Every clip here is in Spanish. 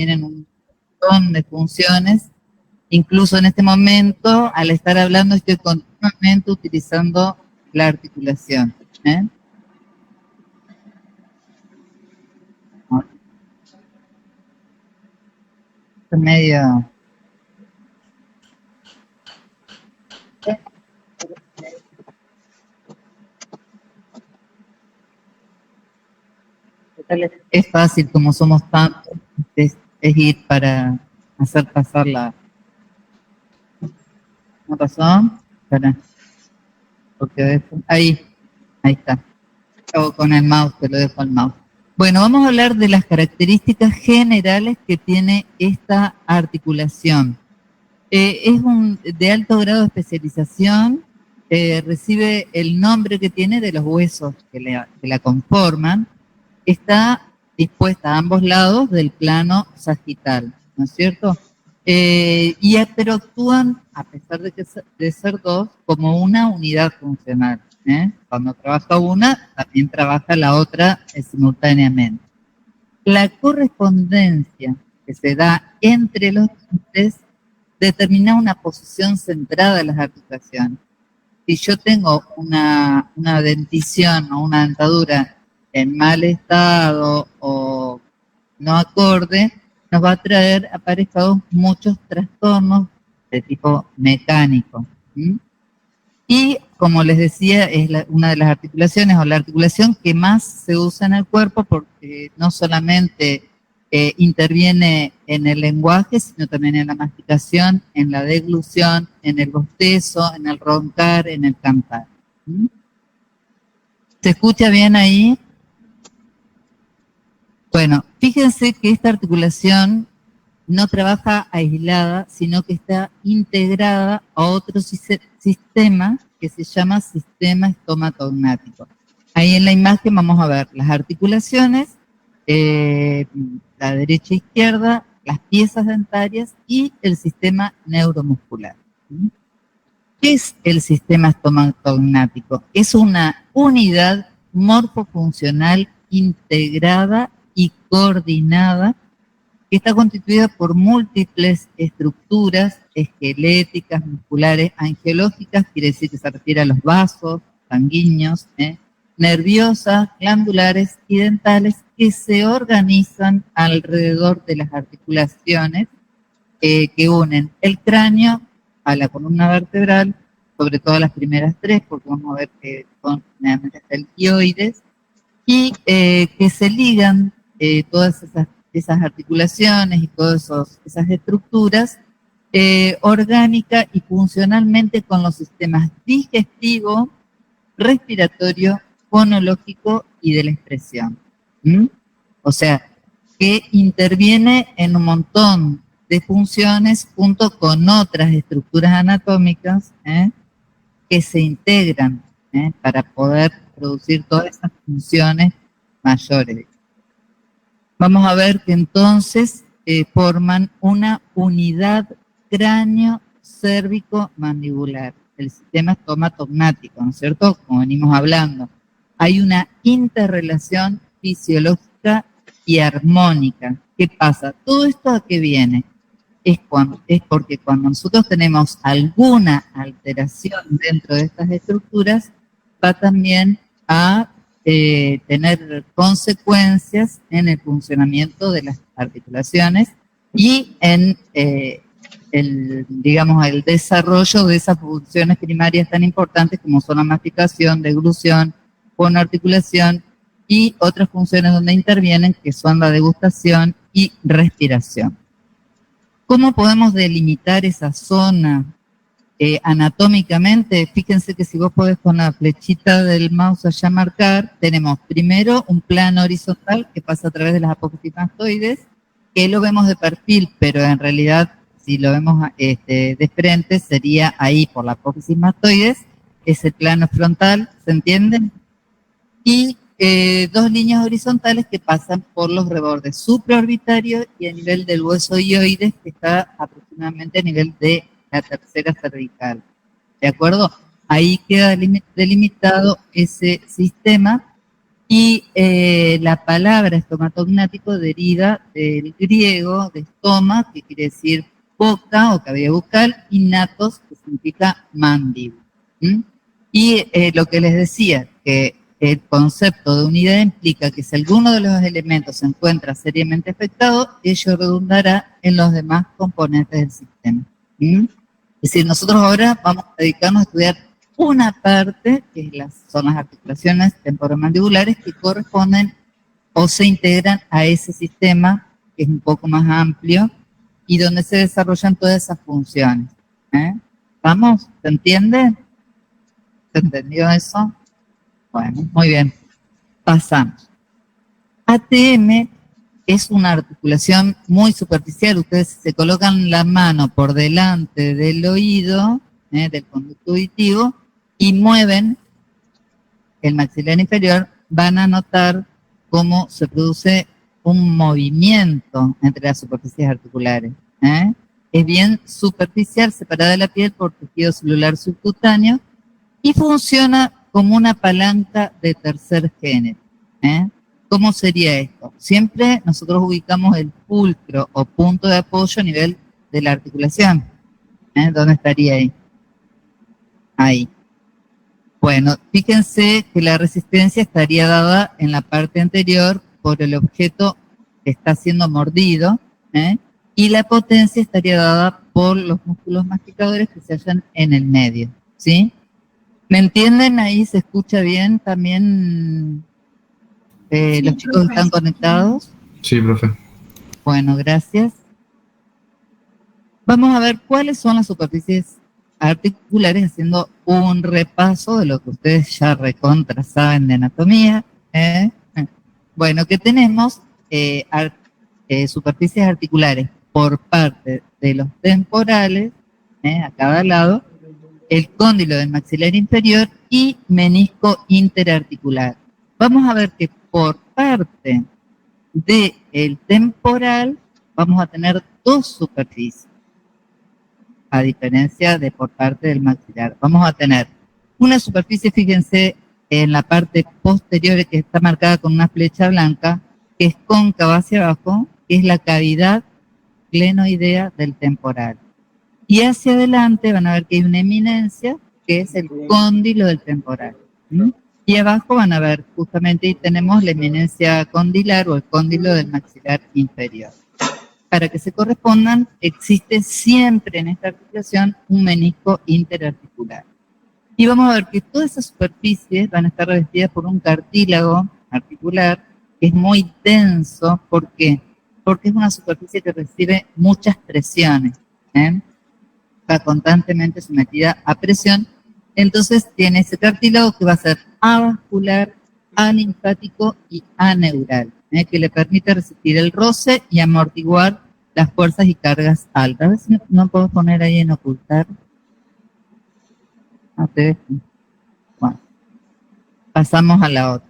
tienen un montón de funciones. Incluso en este momento, al estar hablando, estoy continuamente utilizando la articulación. Es medio... Es fácil, como somos tantos, es ir para hacer pasar la... ¿No pasó? Espera. Porque ahí está. O con el mouse, te lo dejo al mouse. Bueno, vamos a hablar de las características generales que tiene esta articulación. Es de alto grado de especialización, recibe el nombre que tiene de los huesos que la conforman. Está dispuesta a ambos lados del plano sagital, ¿no es cierto? Pero actúan, a pesar de ser dos, como una unidad funcional. Cuando trabaja una, también trabaja la otra simultáneamente. La correspondencia que se da entre los dientes determina una posición centrada de las articulaciones. Si yo tengo una dentición o una dentadura en mal estado o no acorde, nos va a traer aparejados muchos trastornos de tipo mecánico. Y, como les decía, es una de las articulaciones o la articulación que más se usa en el cuerpo porque no solamente interviene en el lenguaje, sino también en la masticación, en la deglución, en el bostezo, en el roncar, en el cantar. ¿Se escucha bien ahí? Bueno, fíjense que esta articulación no trabaja aislada, sino que está integrada a otro sistema que se llama sistema estomatognático. Ahí en la imagen vamos a ver las articulaciones, la derecha e izquierda, las piezas dentarias y el sistema neuromuscular. ¿Qué es el sistema estomatognático? Es una unidad morfofuncional integrada y coordinada que está constituida por múltiples estructuras esqueléticas, musculares, angiológicas, quiere decir que se refiere a los vasos sanguíneos, nerviosas, glandulares y dentales, que se organizan alrededor de las articulaciones que unen el cráneo a la columna vertebral, sobre todo las primeras tres, porque vamos a ver que son generalmente deltoides, y que se ligan todas esas articulaciones y todas esas estructuras orgánica y funcionalmente con los sistemas digestivo, respiratorio, fonológico y de la expresión. O sea, que interviene en un montón de funciones junto con otras estructuras anatómicas que se integran para poder producir todas esas funciones mayores. Vamos a ver que entonces forman una unidad cráneo-cérvico-mandibular, el sistema estomatognático, ¿no es cierto? Como venimos hablando. Hay una interrelación fisiológica y armónica. ¿Qué pasa? ¿Todo esto a qué viene? Es porque cuando nosotros tenemos alguna alteración dentro de estas estructuras, va también a tener consecuencias en el funcionamiento de las articulaciones y en el desarrollo de esas funciones primarias tan importantes como son la masticación, deglución, fonoarticulación y otras funciones donde intervienen que son la degustación y respiración. ¿Cómo podemos delimitar esa zona anatómicamente? Fíjense que si vos podés con la flechita del mouse allá marcar, tenemos primero un plano horizontal que pasa a través de las apófisis mastoides, que lo vemos de perfil, pero en realidad si lo vemos de frente sería ahí por la apófisis mastoides, ese plano frontal, ¿se entienden? Y dos líneas horizontales que pasan por los rebordes supraorbitarios y a nivel del hueso hioides, que está aproximadamente a nivel de la tercera cervical. ¿De acuerdo? Ahí queda delimitado ese sistema Y la palabra estomatognático deriva del griego de estoma, que quiere decir boca o cavidad bucal, y natos, que significa mandíbula. Y lo que les decía, que el concepto de unidad implica que si alguno de los elementos se encuentra seriamente afectado, ello redundará en los demás componentes del sistema. Es decir, nosotros ahora vamos a dedicarnos a estudiar una parte, que son las articulaciones temporomandibulares, que corresponden o se integran a ese sistema, que es un poco más amplio, y donde se desarrollan todas esas funciones. ¿Vamos? ¿Se entiende? ¿Se entendió eso? Bueno, muy bien. Pasamos. ATM es una articulación muy superficial. Ustedes se colocan la mano por delante del oído, del conducto auditivo, y mueven el maxilar inferior, van a notar cómo se produce un movimiento entre las superficies articulares. Es bien superficial, separada de la piel por tejido celular subcutáneo, y funciona como una palanca de tercer género. ¿Cómo sería esto? Siempre nosotros ubicamos el fulcro o punto de apoyo a nivel de la articulación. ¿Dónde estaría ahí? Ahí. Bueno, fíjense que la resistencia estaría dada en la parte anterior por el objeto que está siendo mordido, y la potencia estaría dada por los músculos masticadores que se hallan en el medio, ¿sí? ¿Me entienden? Ahí se escucha bien también. Sí, los chicos están conectados. Sí, profe. Bueno, gracias. Vamos a ver cuáles son las superficies articulares, haciendo un repaso de lo que ustedes ya recontra saben de anatomía. Bueno, que tenemos superficies articulares por parte de los temporales, a cada lado, el cóndilo del maxilar inferior y menisco interarticular. Vamos a ver que por parte del temporal vamos a tener dos superficies, a diferencia de por parte del maxilar. Vamos a tener una superficie, fíjense, en la parte posterior, que está marcada con una flecha blanca, que es cóncava hacia abajo, que es la cavidad glenoidea del temporal. Y hacia adelante van a ver que hay una eminencia, que es el cóndilo del temporal. Y abajo van a ver, justamente ahí tenemos la eminencia condilar o el cóndilo del maxilar inferior. Para que se correspondan, existe siempre en esta articulación un menisco interarticular. Y vamos a ver que todas esas superficies van a estar revestidas por un cartílago articular que es muy denso. ¿Por qué? Porque es una superficie que recibe muchas presiones. Está constantemente sometida a presión. Entonces tiene ese cartílago que va a ser avascular, alinfático y aneural, que le permite resistir el roce y amortiguar las fuerzas y cargas altas. A ver si no puedo poner ahí en ocultar. Bueno, pasamos a la otra.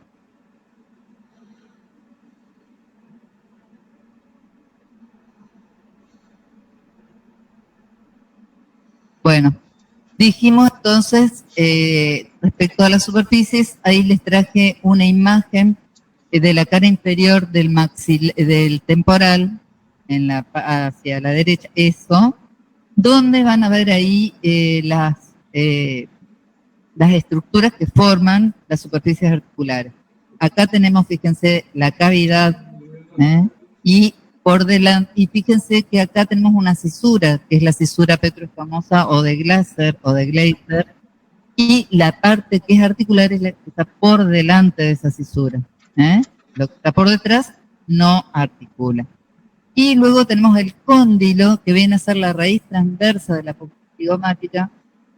Bueno, dijimos entonces, respecto a las superficies, ahí les traje una imagen de la cara inferior del temporal, hacia la derecha, eso, donde van a ver ahí las estructuras que forman las superficies articulares. Acá tenemos, fíjense, la cavidad, y por delante, y fíjense que acá tenemos una cisura, que es la cisura petroescamosa o de Glaser o de Glaser, y la parte que es articular es la que está por delante de esa cisura. Lo que está por detrás no articula. Y luego tenemos el cóndilo, que viene a ser la raíz transversa de la zigomática.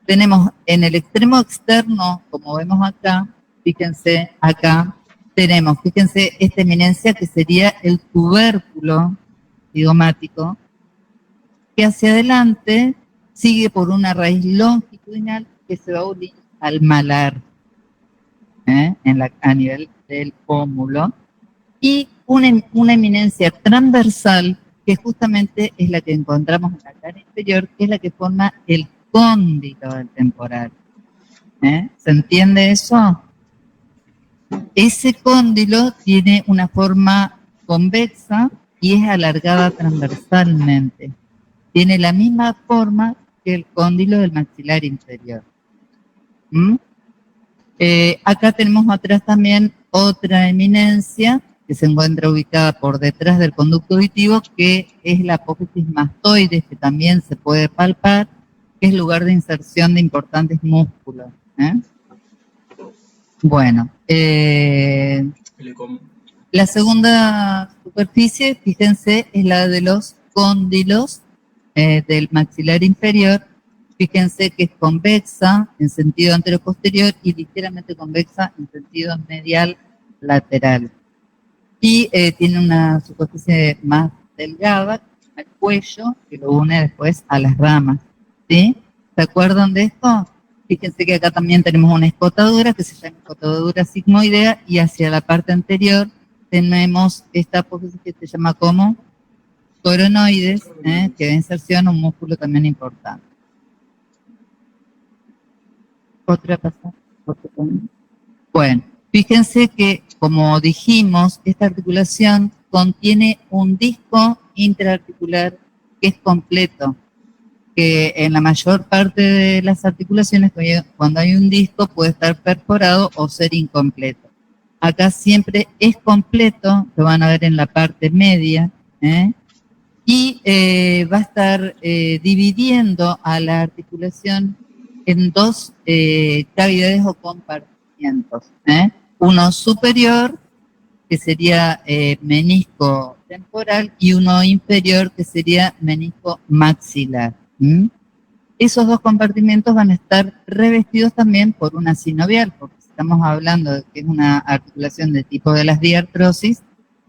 Tenemos en el extremo externo, como vemos acá, fíjense acá, tenemos, fíjense, esta eminencia que sería el tubérculo zigomático, que hacia adelante sigue por una raíz longitudinal que se va a unir al malar, a nivel del pómulo, y una eminencia transversal que justamente es la que encontramos en la cara inferior, que es la que forma el cóndilo del temporal. ¿Se entiende eso? Ese cóndilo tiene una forma convexa y es alargada transversalmente. Tiene la misma forma que el cóndilo del maxilar inferior. ¿Mm? Acá tenemos atrás también otra eminencia que se encuentra ubicada por detrás del conducto auditivo, que es la apófisis mastoides, que también se puede palpar, que es lugar de inserción de importantes músculos. Bueno, la segunda superficie, fíjense, es la de los cóndilos del maxilar inferior. Fíjense que es convexa en sentido anteroposterior y ligeramente convexa en sentido medial lateral. Y tiene una superficie más delgada al cuello que lo une después a las ramas. ¿Sí? ¿Se acuerdan de esto? Fíjense que acá también tenemos una escotadura que se llama escotadura sigmoidea y hacia la parte anterior tenemos esta apófisis que se llama como coronoides, que da inserción a un músculo también importante. Otra pasada. Bueno, fíjense que, como dijimos, esta articulación contiene un disco interarticular que es completo, que en la mayor parte de las articulaciones, cuando hay un disco, puede estar perforado o ser incompleto. Acá siempre es completo, lo van a ver en la parte media, y va a estar dividiendo a la articulación en dos cavidades o compartimientos. Uno superior, que sería menisco temporal, y uno inferior, que sería menisco maxilar. Esos dos compartimentos van a estar revestidos también por una sinovial, porque si estamos hablando de que es una articulación de tipo de las diartrosis,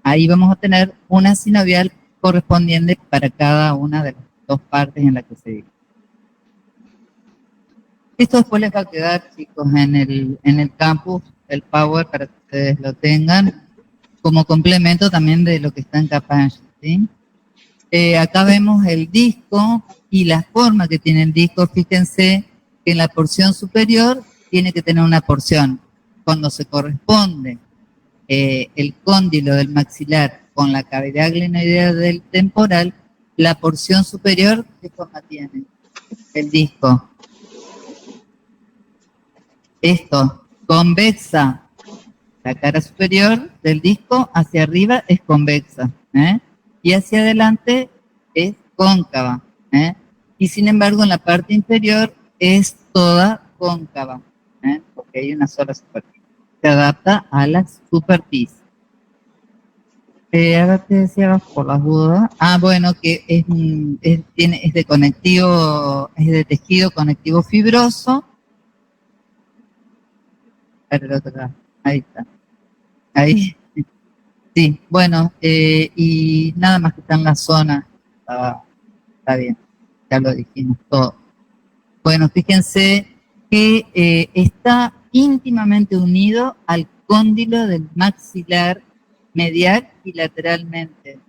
ahí vamos a tener una sinovial correspondiente para cada una de las dos partes en las que se divide. Esto después les va a quedar, chicos, en el campus, el Power, para que ustedes lo tengan, como complemento también de lo que está en Capacity, ¿sí? Acá vemos el disco y la forma que tiene el disco. Fíjense que en la porción superior tiene que tener una porción. Cuando se corresponde el cóndilo del maxilar con la cavidad glenoidea del temporal, la porción superior, ¿qué forma tiene? El disco. Esto, convexa. La cara superior del disco hacia arriba es convexa, y hacia adelante es cóncava, y sin embargo en la parte inferior es toda cóncava, porque hay una sola superficie. Se adapta a la superficie. Ahora te decía por las dudas. Bueno, que es de conectivo, es de tejido conectivo fibroso. Para el otro lado. Ahí está. Ahí. Sí, bueno, y nada más que está en la zona. Está bien, ya lo dijimos todo. Bueno, fíjense que está íntimamente unido al cóndilo del maxilar medial y lateralmente,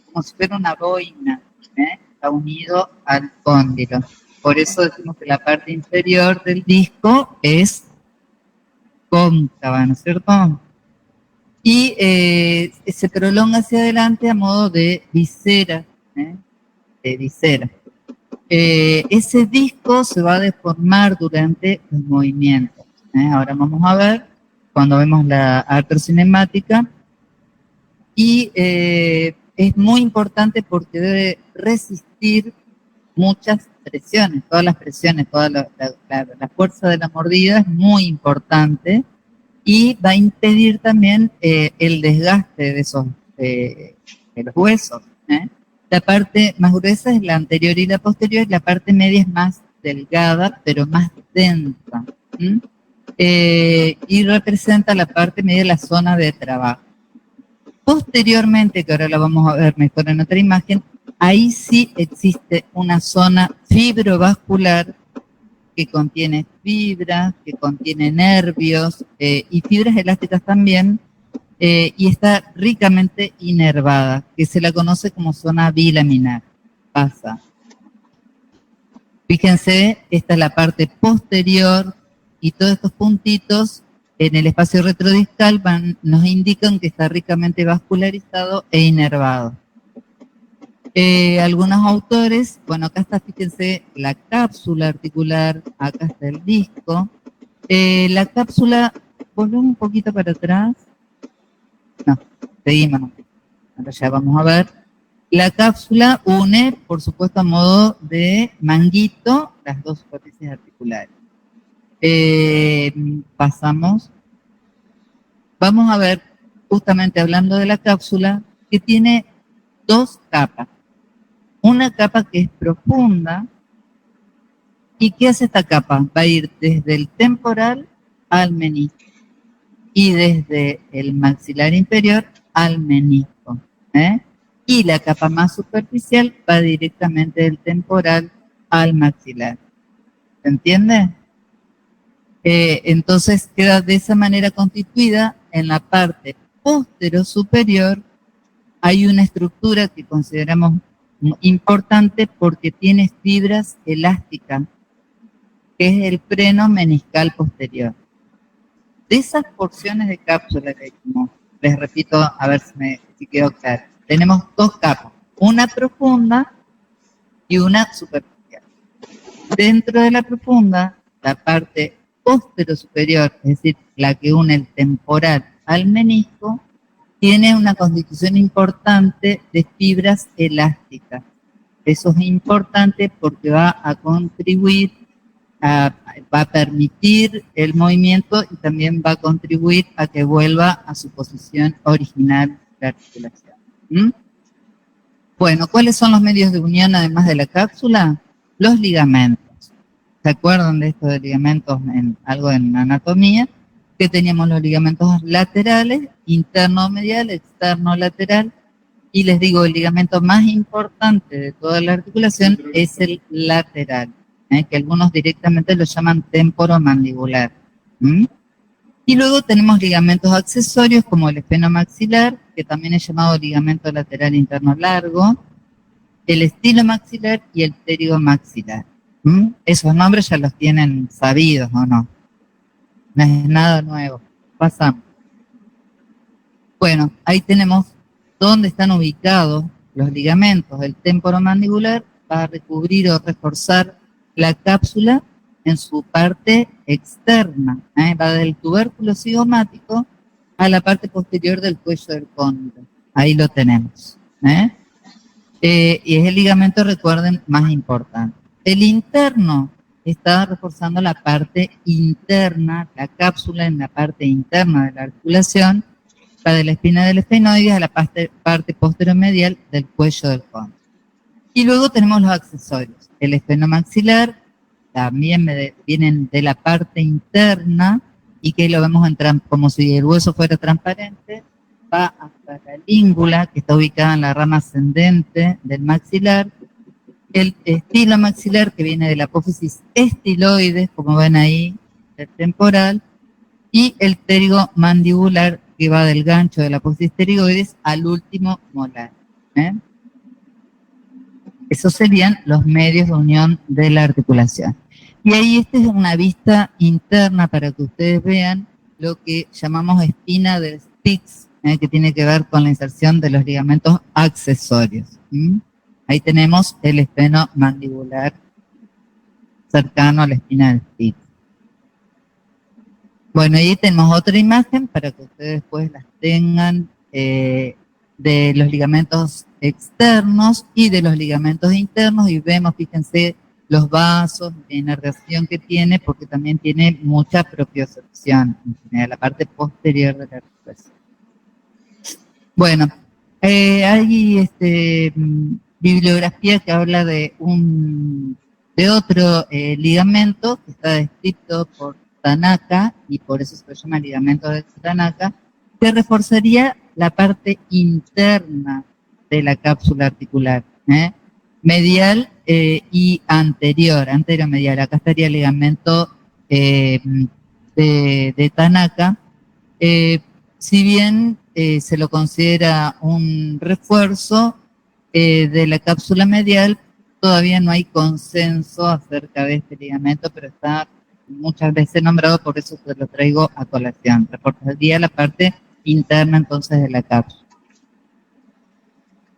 como si fuera una boina, está unido al cóndilo. Por eso decimos que la parte inferior del disco es cóncava, ¿no es cierto? Y se prolonga hacia adelante a modo de visera, de visera. Ese disco se va a deformar durante los movimientos. Ahora vamos a ver, cuando vemos la artrocinemática, y es muy importante porque debe resistir muchas presiones, todas las presiones, toda la fuerza de la mordida es muy importante, y va a impedir también el desgaste de los huesos. La parte más gruesa es la anterior y la posterior, y la parte media es más delgada, pero más densa. Y representa la parte media de la zona de trabajo. Posteriormente, que ahora la vamos a ver mejor en otra imagen, ahí sí existe una zona fibrovascular que contiene fibras, que contiene nervios y fibras elásticas también, y está ricamente inervada, que se la conoce como zona bilaminar. Pasa. Fíjense, esta es la parte posterior y todos estos puntitos en el espacio retrodiscal nos indican que está ricamente vascularizado e inervado. Algunos autores, bueno, acá está, fíjense, la cápsula articular, acá está el disco. La cápsula, volvemos un poquito para atrás. No, seguimos. Ahora ya vamos a ver. La cápsula une, por supuesto, a modo de manguito, las dos superficies articulares. Pasamos. Vamos a ver, justamente hablando de la cápsula, que tiene dos capas. Una capa que es profunda. ¿Y qué hace esta capa? Va a ir desde el temporal al menisco y desde el maxilar inferior al menisco. Y la capa más superficial va directamente del temporal al maxilar. ¿Se entiende? Entonces queda de esa manera constituida. En la parte postero superior hay una estructura que consideramos importante porque tiene fibras elásticas, que es el freno meniscal posterior. De esas porciones de cápsula que hicimos, les repito, a ver si quedó claro. Tenemos dos capas, una profunda y una superficial. Dentro de la profunda, la parte postero superior, es decir, la que une el temporal al menisco, tiene una constitución importante de fibras elásticas. Eso es importante porque va a contribuir, va a permitir el movimiento y también va a contribuir a que vuelva a su posición original de articulación. Bueno, ¿cuáles son los medios de unión además de la cápsula? Los ligamentos. ¿Se acuerdan de esto de ligamentos algo en anatomía? Que teníamos los ligamentos laterales, interno medial, externo lateral, y les digo, el ligamento más importante de toda la articulación es el lateral, que algunos directamente lo llaman temporomandibular. Y luego tenemos ligamentos accesorios como el esplenomaxilar, que también es llamado ligamento lateral interno largo, el estilomaxilar y el pterigomaxilar. Esos nombres ya los tienen sabidos, ¿o no? No es nada nuevo. Pasamos. Bueno, ahí tenemos dónde están ubicados los ligamentos. El temporomandibular va a recubrir o reforzar la cápsula en su parte externa. Va del tubérculo cigomático a la parte posterior del cuello del cóndilo. Ahí lo tenemos. Y es el ligamento, recuerden, más importante. El interno está reforzando la parte interna, la cápsula en la parte interna de la articulación, va de la espina del esfenoides a la parte posteromedial del cuello del cóndilo. Y luego tenemos los accesorios. El esplenomaxilar también vienen de la parte interna y que lo vemos como si el hueso fuera transparente, va hasta la língula que está ubicada en la rama ascendente del maxilar. El estilomaxilar, que viene de la apófisis estiloides, como ven ahí, el temporal, y el pterigomandibular, que va del gancho de la apófisis pterigoides al último molar. Esos serían los medios de unión de la articulación. Y ahí esta es una vista interna para que ustedes vean lo que llamamos espina de Spix, que tiene que ver con la inserción de los ligamentos accesorios. Ahí tenemos el esplenomandibular cercano a la espina del Spix. Bueno, ahí tenemos otra imagen para que ustedes después las tengan de los ligamentos externos y de los ligamentos internos, y vemos, fíjense, los vasos, la inervación que tiene, porque también tiene mucha propiocepción en la parte posterior de la articulación. Bueno, hay bibliografía que habla de otro ligamento que está descrito por Tanaka, y por eso se llama ligamento de Tanaka, que reforzaría la parte interna de la cápsula articular, medial y anterior-medial. Acá estaría el ligamento de Tanaka. Si bien se lo considera un refuerzo de la cápsula medial, todavía no hay consenso acerca de este ligamento, pero está muchas veces nombrado, por eso te lo traigo a colación. Reforzaría la parte interna entonces de la cápsula.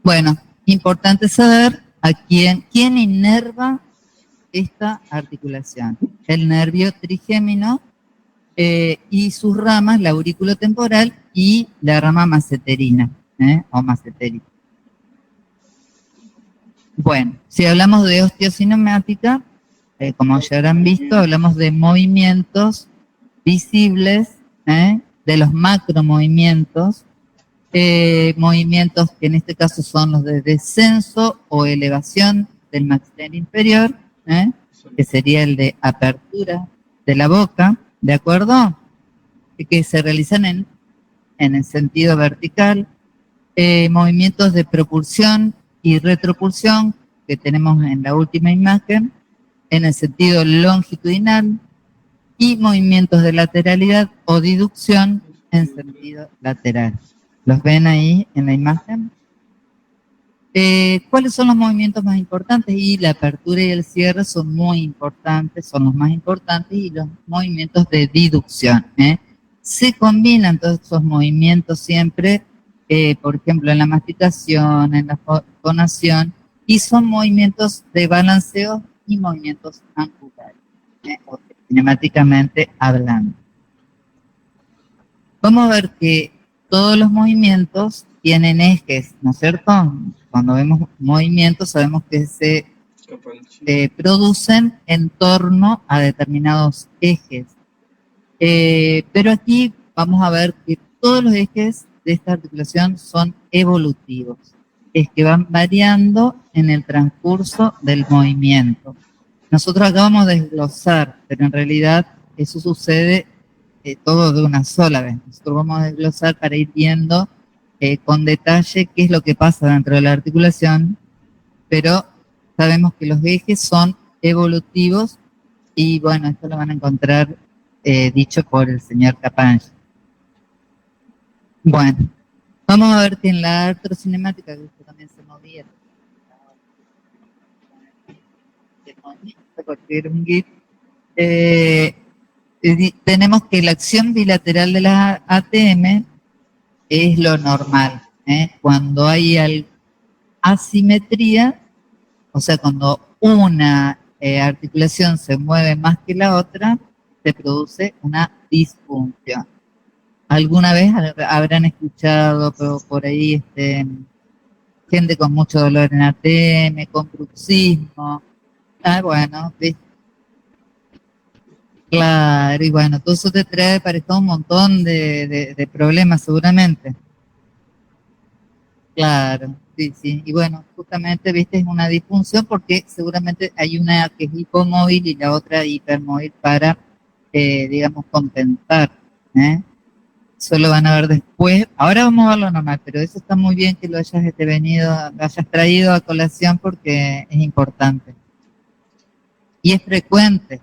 Bueno, importante saber a quién inerva esta articulación. El nervio trigémino y sus ramas, la auriculotemporal y la rama maceterina, o macetérica. Bueno, si hablamos de osteocinemática, como ya habrán visto, hablamos de movimientos visibles, de los macromovimientos, movimientos que en este caso son los de descenso o elevación del maxilar inferior, que sería el de apertura de la boca, ¿de acuerdo? Que se realizan en el sentido vertical, movimientos de propulsión y retropulsión que tenemos en la última imagen, en el sentido longitudinal, y movimientos de lateralidad o diducción en sentido lateral. ¿Los ven ahí en la imagen? ¿Cuáles son los movimientos más importantes? Y la apertura y el cierre son muy importantes, son los más importantes, y los movimientos de diducción. Se combinan todos esos movimientos siempre, por ejemplo, en la masticación, en la fonación, y son movimientos de balanceo y movimientos angulares, o cinemáticamente hablando. Vamos a ver que todos los movimientos tienen ejes, ¿no es cierto? Cuando vemos movimientos sabemos que se producen en torno a determinados ejes. Pero aquí vamos a ver que todos los ejes de esta articulación son evolutivos, es que van variando en el transcurso del movimiento. Nosotros acabamos de desglosar, pero en realidad eso sucede todo de una sola vez. Nosotros vamos a desglosar para ir viendo con detalle qué es lo que pasa dentro de la articulación, pero sabemos que los ejes son evolutivos y bueno, esto lo van a encontrar dicho por el señor Capangelo. Bueno, vamos a ver que en la artrocinemática, que esto también se movía, porque era un GIF, tenemos que la acción bilateral de la ATM es lo normal. Cuando hay asimetría, o sea, cuando una articulación se mueve más que la otra, se produce una disfunción. ¿Alguna vez habrán escuchado por ahí gente con mucho dolor en ATM, con bruxismo? Bueno, ¿viste? Claro, y bueno, todo eso te trae aparejado un montón de problemas seguramente. Claro, sí, sí. Y bueno, justamente, viste, es una disfunción porque seguramente hay una que es hipomóvil y la otra hipermóvil para, digamos, compensar. Eso lo van a ver después. Ahora vamos a ver lo normal, pero eso está muy bien que lo hayas lo hayas traído a colación porque es importante. Y es frecuente.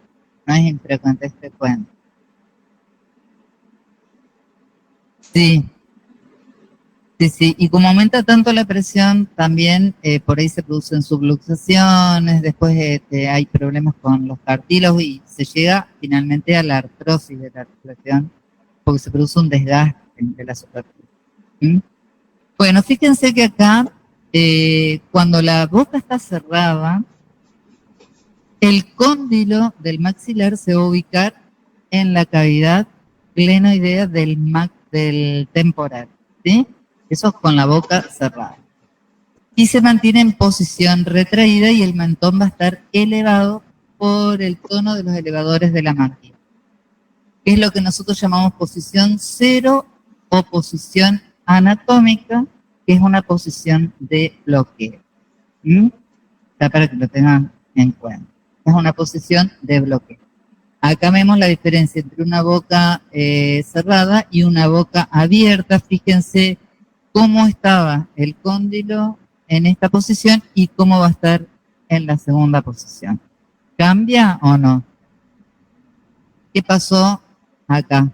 No es infrecuente, es frecuente. Sí, sí, sí. Y como aumenta tanto la presión, también por ahí se producen subluxaciones, después hay problemas con los cartílagos y se llega finalmente a la artrosis de la articulación porque se produce un desgaste de la superficie. ¿Mm? Bueno, fíjense que acá, cuando la boca está cerrada, el cóndilo del maxilar se va a ubicar en la cavidad glenoidea del temporal, ¿sí? Eso es con la boca cerrada. Y se mantiene en posición retraída y el mentón va a estar elevado por el tono de los elevadores de la mandíbula. Que es lo que nosotros llamamos posición cero o posición anatómica, que es una posición de bloqueo. Está para que lo tengan en cuenta. Es una posición de bloqueo. Acá vemos la diferencia entre una boca cerrada y una boca abierta. Fíjense cómo estaba el cóndilo en esta posición y cómo va a estar en la segunda posición. ¿Cambia o no? ¿Qué pasó acá?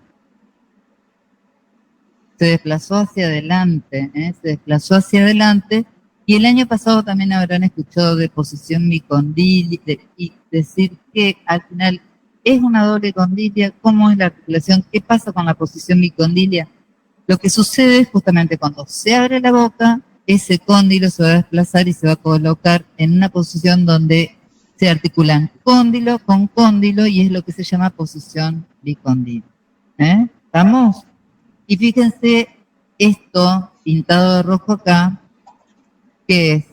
Se desplazó hacia adelante, se desplazó hacia adelante. Y el año pasado también habrán escuchado de posición bicondílica y decir que al final ¿Es una doble condilia? ¿Cómo es la articulación? ¿Qué pasa con la posición bicondilia? Lo que sucede es justamente cuando se abre la boca, ese cóndilo se va a desplazar y se va a colocar en una posición donde se articulan cóndilo con cóndilo y es lo que se llama posición bicondilia. ¿Estamos? Y fíjense esto pintado de rojo acá, ¿qué es?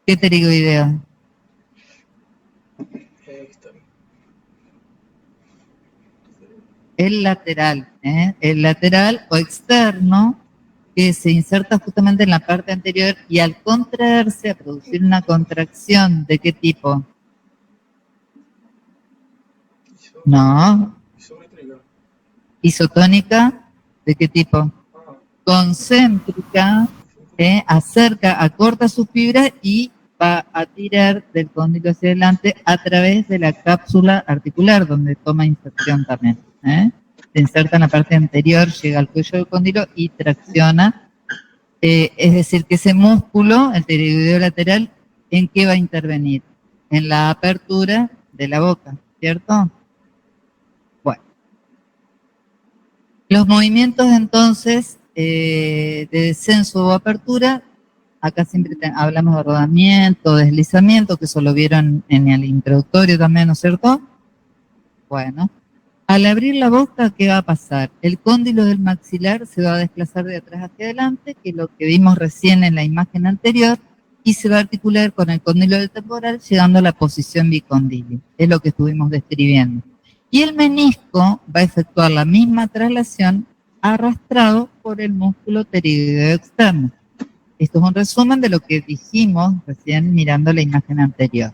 ¿Qué pterigoideo? El lateral, el lateral o externo que se inserta justamente en la parte anterior y al contraerse, a producir una contracción, ¿de qué tipo? No. Isotónica, ¿de qué tipo? Concéntrica, acerca, acorta sus fibras y va a tirar del cóndilo hacia adelante a través de la cápsula articular, donde toma inserción también. Se inserta en la parte anterior, llega al cuello del cóndilo y tracciona. Es decir, que ese músculo, el pterigoideo lateral, ¿en qué va a intervenir? En la apertura de la boca, ¿cierto? Bueno. Los movimientos entonces de descenso o apertura, acá siempre hablamos de rodamiento, deslizamiento, que eso lo vieron en el introductorio también, ¿no es cierto? Bueno, al abrir la boca, ¿qué va a pasar? El cóndilo del maxilar se va a desplazar de atrás hacia adelante, que es lo que vimos recién en la imagen anterior, y se va a articular con el cóndilo del temporal, llegando a la posición bicondilia. Es lo que estuvimos describiendo. Y el menisco va a efectuar la misma traslación arrastrado por el músculo pterigoideo externo. Esto es un resumen de lo que dijimos recién mirando la imagen anterior.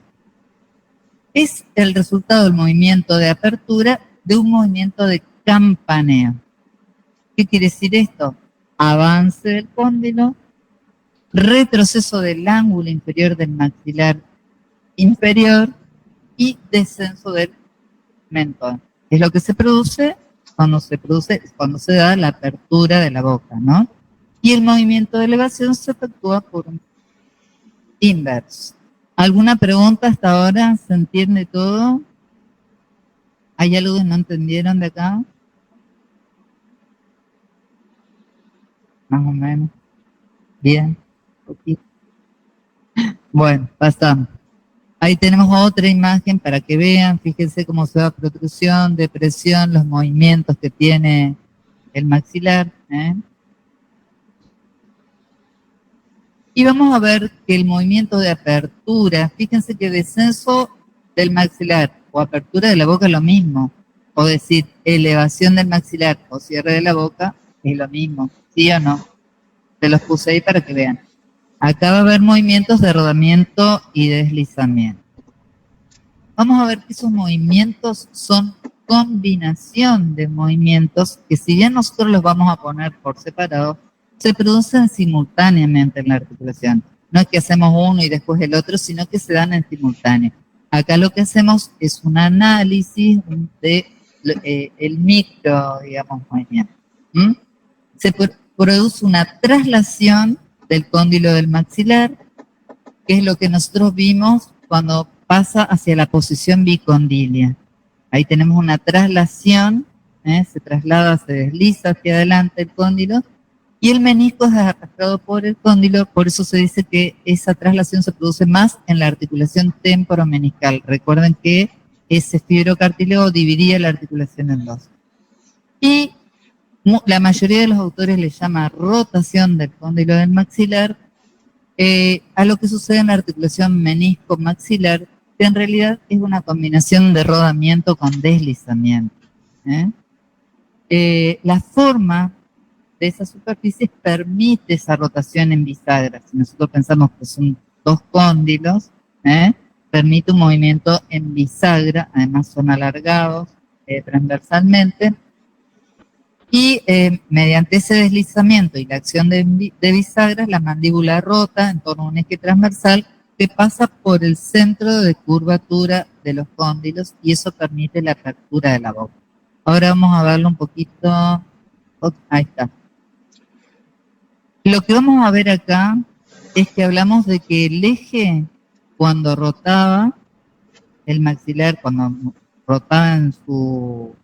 Es el resultado del movimiento de apertura de un movimiento de campaneo. ¿Qué quiere decir esto? Avance del cóndilo, retroceso del ángulo inferior del maxilar inferior y descenso del mentón. Es lo que se produce cuando se da la apertura de la boca, ¿no? Y el movimiento de elevación se efectúa por un inverso. ¿Alguna pregunta hasta ahora? ¿Se entiende todo? ¿Hay algo que no entendieron de acá? Más o menos. Bien. Bueno, pasamos. Ahí tenemos otra imagen para que vean, fíjense cómo se da protrusión, depresión, los movimientos que tiene el maxilar. Y vamos a ver que el movimiento de apertura, fíjense que descenso del maxilar o apertura de la boca es lo mismo, o decir, elevación del maxilar o cierre de la boca es lo mismo, ¿sí o no? Se los puse ahí para que vean. Acá va a haber movimientos de rodamiento y deslizamiento. Vamos a ver que esos movimientos son combinación de movimientos que si bien nosotros los vamos a poner por separado, se producen simultáneamente en la articulación. No es que hacemos uno y después el otro, sino que se dan en simultáneo. Acá lo que hacemos es un análisis de el micro, digamos, movimiento. Se produce una traslación del cóndilo del maxilar, que es lo que nosotros vimos cuando pasa hacia la posición bicondilia. Ahí tenemos una traslación, se traslada, se desliza hacia adelante el cóndilo, y el menisco es arrastrado por el cóndilo, por eso se dice que esa traslación se produce más en la articulación temporomeniscal. Recuerden que ese fibrocartílago dividía la articulación en dos. Y la mayoría de los autores le llama rotación del cóndilo del maxilar, a lo que sucede en la articulación menisco-maxilar, que en realidad es una combinación de rodamiento con deslizamiento. La forma de esas superficies permite esa rotación en bisagra. Si nosotros pensamos que son dos cóndilos, permite un movimiento en bisagra, además son alargados transversalmente, y mediante ese deslizamiento y la acción de bisagras, la mandíbula rota en torno a un eje transversal que pasa por el centro de curvatura de los cóndilos y eso permite la apertura de la boca. Ahora vamos a verlo un poquito. Ahí está. Lo que vamos a ver acá es que hablamos de que el eje, cuando rotaba, el maxilar, cuando rotaba en su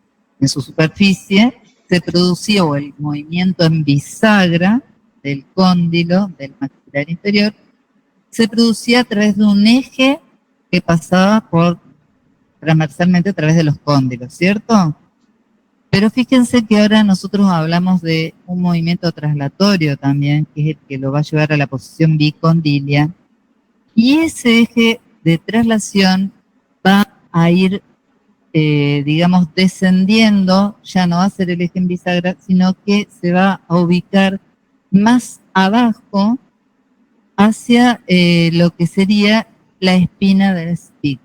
superficie, se producía, o el movimiento en bisagra del cóndilo, del maxilar inferior, se producía a través de un eje que pasaba transversalmente a través de los cóndilos, ¿cierto? Pero fíjense que ahora nosotros hablamos de un movimiento traslatorio también, que es el que lo va a llevar a la posición bicondilia, y ese eje de traslación va a ir, digamos, descendiendo, ya no va a ser el eje en bisagra, sino que se va a ubicar más abajo hacia lo que sería la espina del Spitz.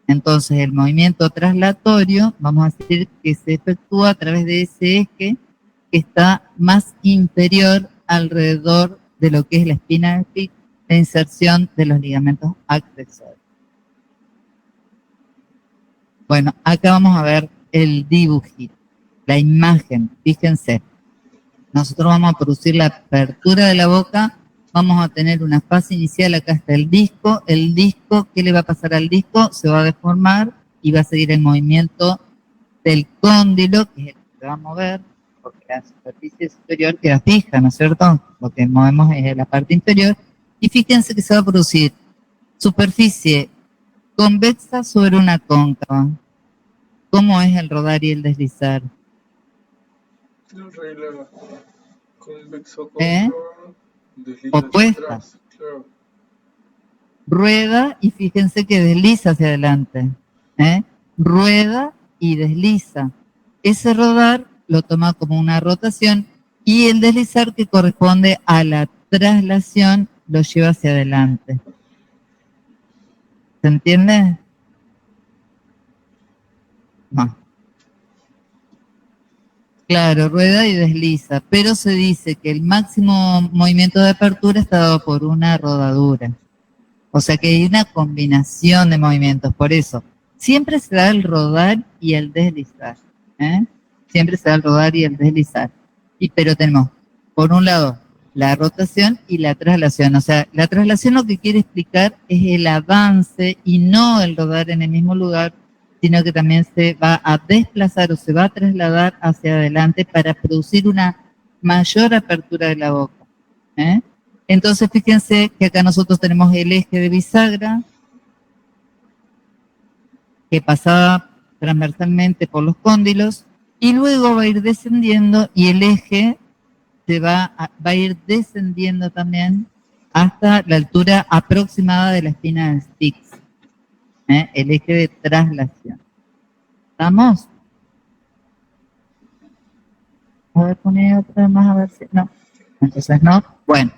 Entonces, el movimiento traslatorio, vamos a decir que se efectúa a través de ese eje que está más inferior alrededor de lo que es la espina del Spitz, la inserción de los ligamentos accesorios. Bueno, acá vamos a ver el dibujito, la imagen, fíjense. Nosotros vamos a producir la apertura de la boca, vamos a tener una fase inicial, acá está el disco, ¿qué le va a pasar al disco? Se va a deformar y va a seguir el movimiento del cóndilo, que es el que se va a mover, porque la superficie superior queda fija, ¿no es cierto? Lo que movemos es la parte inferior, y fíjense que se va a producir superficie convexa sobre una cóncava. ¿Cómo es el rodar y el deslizar? Lo regla convexo opuesta. Atrás, claro. Rueda y fíjense que desliza hacia adelante. Rueda y desliza. Ese rodar lo toma como una rotación y el deslizar, que corresponde a la traslación, lo lleva hacia adelante. ¿Se entiende? No. Claro, rueda y desliza, pero se dice que el máximo movimiento de apertura está dado por una rodadura. O sea que hay una combinación de movimientos, por eso siempre se da el rodar y el deslizar. Siempre se da el rodar y el deslizar. Pero tenemos, por un lado, la rotación y la traslación. O sea, la traslación lo que quiere explicar es el avance y no el rodar en el mismo lugar, sino que también se va a desplazar o se va a trasladar hacia adelante para producir una mayor apertura de la boca. Entonces, fíjense que acá nosotros tenemos el eje de bisagra que pasaba transversalmente por los cóndilos y luego va a ir descendiendo y el eje va a ir descendiendo también hasta la altura aproximada de la espina del Spitz. El eje de traslación. ¿Estamos? A ver, poner otra más a ver si... No. Entonces no. Bueno.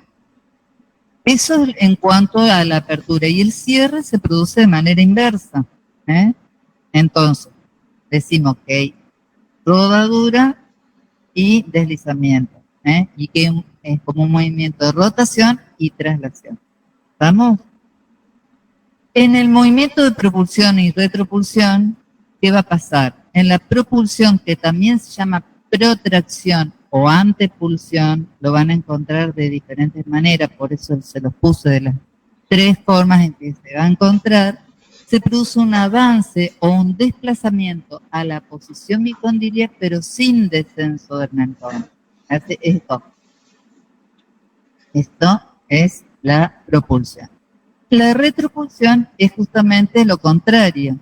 Eso es en cuanto a la apertura. Y el cierre se produce de manera inversa. Entonces, decimos que hay rodadura y deslizamiento. Y que es como un movimiento de rotación y traslación. ¿Estamos? En el movimiento de propulsión y retropulsión, ¿qué va a pasar? En la propulsión, que también se llama protracción o antepulsión, lo van a encontrar de diferentes maneras, por eso se los puse de las tres formas en que se va a encontrar. Se produce un avance o un desplazamiento a la posición bicondilia, pero sin descenso del mentón. Hace esto. Esto es la propulsión. La retropulsión es justamente lo contrario,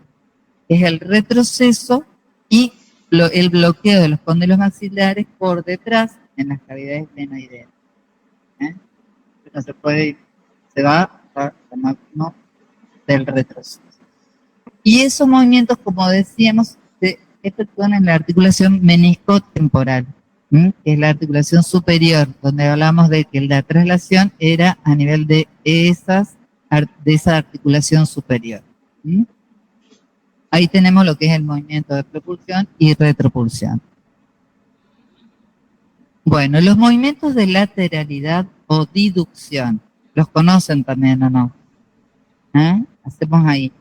es el retroceso y el bloqueo de los cóndilos maxilares por detrás en las cavidades glenoideas. No se puede ir, se va al máximo del retroceso. Y esos movimientos, como decíamos, se efectúan en la articulación meniscotemporal, que es la articulación superior, donde hablamos de que la traslación era a nivel de esa articulación superior. Ahí tenemos lo que es el movimiento de propulsión y retropulsión. Bueno, los movimientos de lateralidad o diducción, ¿los conocen también o no? Hacemos ahí.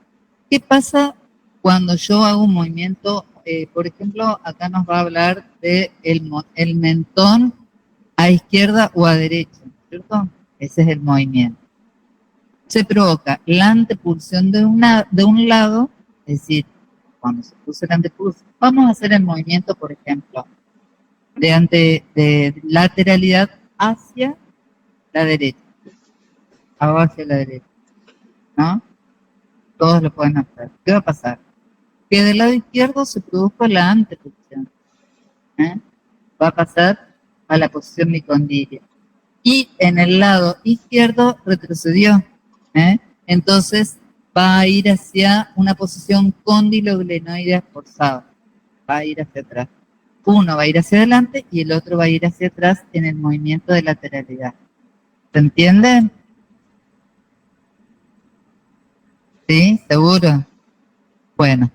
¿Qué pasa cuando yo hago un movimiento? Por ejemplo, acá nos va a hablar de el mentón a izquierda o a derecha, ¿cierto? Ese es el movimiento. se provoca la antepulsión de un lado, es decir, cuando se produce la antepulsión, vamos a hacer el movimiento, por ejemplo, de lateralidad hacia la derecha, hacia la derecha, ¿no? Todos lo pueden hacer. ¿Qué va a pasar? Que del lado izquierdo se produjo la antepulsión, va a pasar a la posición bicondilia. Y en el lado izquierdo retrocedió, entonces va a ir hacia una posición condiloglenoidea forzada, va a ir hacia atrás. Uno va a ir hacia adelante y el otro va a ir hacia atrás en el movimiento de lateralidad. ¿Se entiende? ¿Sí? ¿Seguro? Bueno.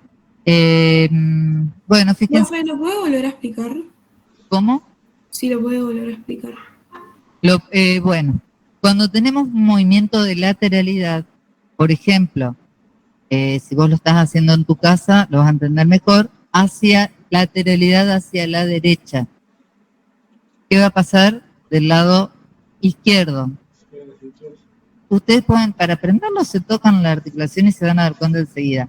Bueno, fíjense. Profe, ¿lo puede volver a explicar? ¿Cómo? Sí, lo puede volver a explicar. Bueno, cuando tenemos un movimiento de lateralidad, por ejemplo, si vos lo estás haciendo en tu casa, lo vas a entender mejor, hacia lateralidad hacia la derecha. ¿Qué va a pasar del lado izquierdo? Ustedes pueden, para aprenderlo, se tocan la articulación y se van a dar cuenta enseguida.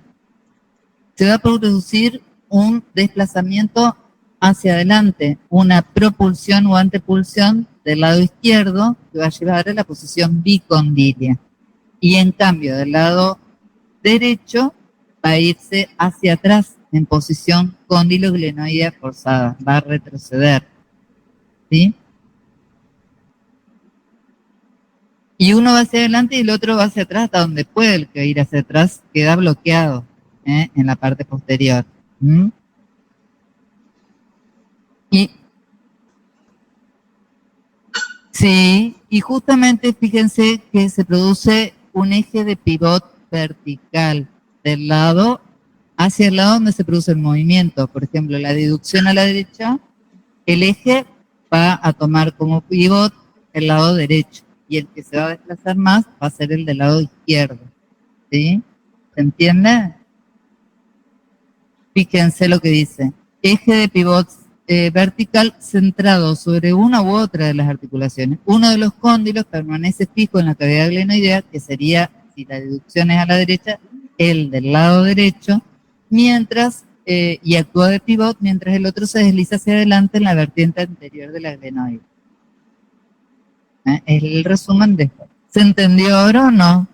Se va a producir un desplazamiento hacia adelante, una propulsión o antepulsión del lado izquierdo que va a llevar a la posición bicondilia. Y en cambio, del lado derecho va a irse hacia atrás en posición condiloglenoidea forzada, va a retroceder. ¿Sí? Y uno va hacia adelante y el otro va hacia atrás, hasta donde puede el que ir hacia atrás queda bloqueado en la parte posterior. Y sí, y justamente fíjense que se produce un eje de pivot vertical del lado hacia el lado donde se produce el movimiento. Por ejemplo, la deducción a la derecha, el eje va a tomar como pivot el lado derecho y el que se va a desplazar más va a ser el del lado izquierdo. ¿Sí? ¿Se entiende? Fíjense lo que dice. Eje de pivot vertical centrado sobre una u otra de las articulaciones. Uno de los cóndilos permanece fijo en la cavidad glenoidea, que sería, si la deducción es a la derecha, el del lado derecho, mientras, y actúa de pivot, mientras el otro se desliza hacia adelante en la vertiente anterior de la glenoide. Es el resumen de esto. ¿Se entendió ahora o no?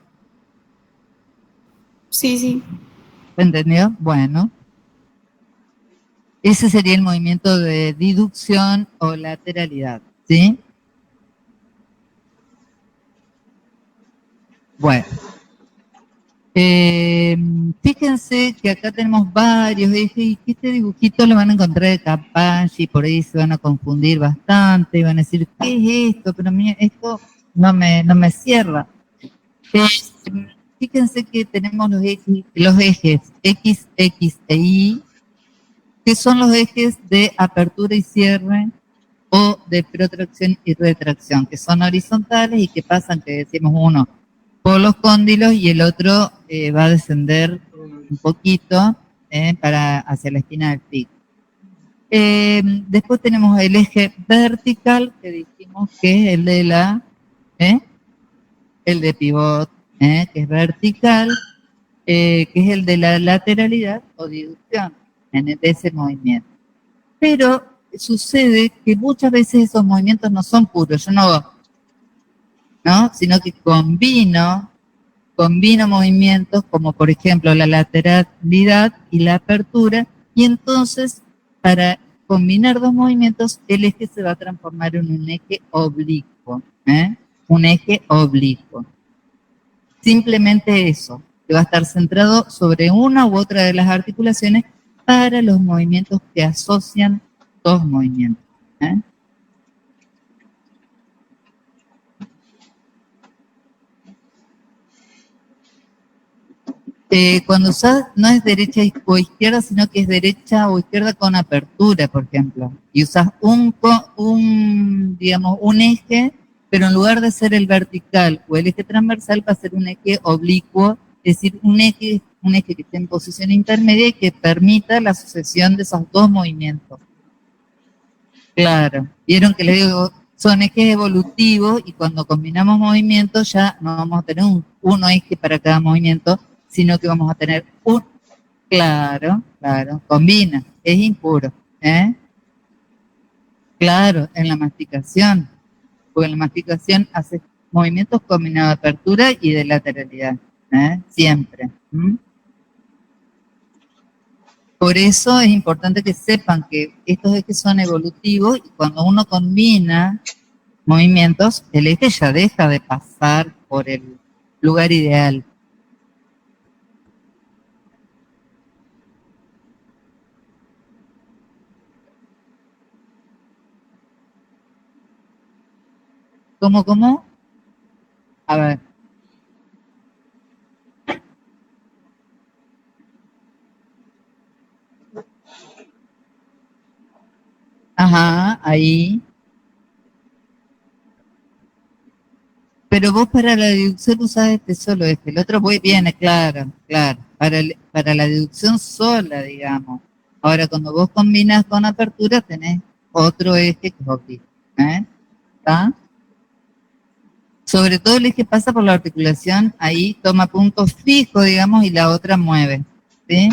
Sí, sí. ¿Se entendió? Bueno. Ese sería el movimiento de deducción o lateralidad, ¿sí? Bueno. Fíjense que acá tenemos varios ejes y que este dibujito lo van a encontrar de Capaci, por ahí se van a confundir bastante y van a decir, ¿qué es esto? Pero mira, esto no me cierra. Fíjense que tenemos los ejes X, X e Y, que son los ejes de apertura y cierre o de protracción y retracción, que son horizontales y que pasan, que decimos uno, por los cóndilos y el otro va a descender un poquito hacia la esquina del pico. Después tenemos el eje vertical, que dijimos que es el de el de pivot, que es vertical, que es el de la lateralidad o deducción de ese movimiento. Pero sucede que muchas veces esos movimientos no son puros, yo no, sino que combino movimientos como por ejemplo la lateralidad y la apertura, y entonces para combinar dos movimientos el eje se va a transformar en un eje oblicuo, un eje oblicuo. Simplemente eso, que va a estar centrado sobre una u otra de las articulaciones para los movimientos que asocian dos movimientos. Cuando usas, no es derecha o izquierda, sino que es derecha o izquierda con apertura, por ejemplo. Y usas digamos, un eje, pero en lugar de ser el vertical o el eje transversal, va a ser un eje oblicuo, es decir, un eje que esté en posición intermedia y que permita la sucesión de esos dos movimientos. Claro, vieron que les digo, son ejes evolutivos y cuando combinamos movimientos ya no vamos a tener uno eje para cada movimiento, sino que vamos a tener un, claro, combina, es impuro, ¿eh? Claro, en la masticación, porque en la masticación hace movimientos combinados de apertura y de lateralidad, ¿eh? Siempre. Por eso es importante que sepan que estos ejes son evolutivos y cuando uno combina movimientos, el eje ya deja de pasar por el lugar ideal. ¿Cómo? A ver. Ajá, ahí. Pero vos para la deducción usás este solo eje, el otro viene, claro. Para la deducción sola, digamos. Ahora, cuando vos combinas con apertura, tenés otro eje que es oblicuo, ¿eh? ¿Está? Sobre todo el eje pasa por la articulación, ahí toma puntos fijos, digamos, y la otra mueve, ¿sí?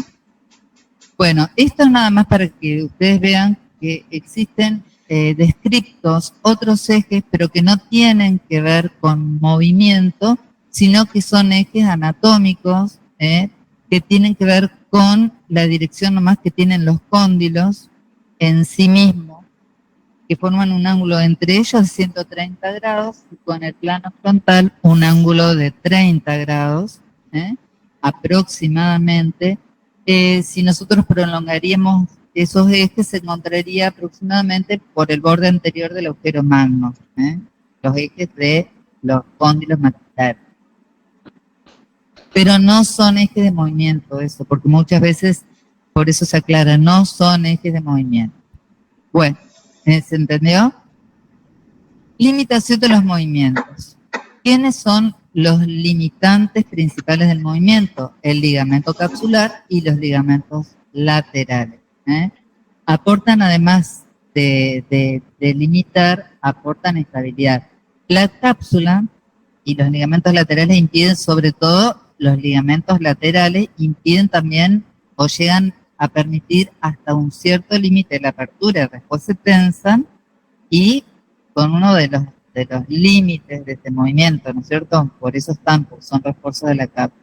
Bueno, esto es nada más para que ustedes vean que existen descriptos otros ejes, pero que no tienen que ver con movimiento, sino que son ejes anatómicos, que tienen que ver con la dirección nomás que tienen los cóndilos en sí mismos, que forman un ángulo entre ellos de 130 grados y con el plano frontal un ángulo de 30 grados, aproximadamente. Si nosotros prolongaríamos esos ejes, se encontraría aproximadamente por el borde anterior del agujero magno, los ejes de los cóndilos maxilares. Pero no son ejes de movimiento eso, porque muchas veces, por eso se aclara, no son ejes de movimiento. Bueno, ¿se entendió? Limitación de los movimientos. ¿Quiénes son los limitantes principales del movimiento? El ligamento capsular y los ligamentos laterales. Aportan, además de limitar, aportan estabilidad. La cápsula y los ligamentos laterales impiden, sobre todo los ligamentos laterales, impiden también o llegan a permitir hasta un cierto límite de la apertura, después se tensan y con uno de los límites de este movimiento, ¿no es cierto? Por eso están, porque son refuerzos de la cápsula.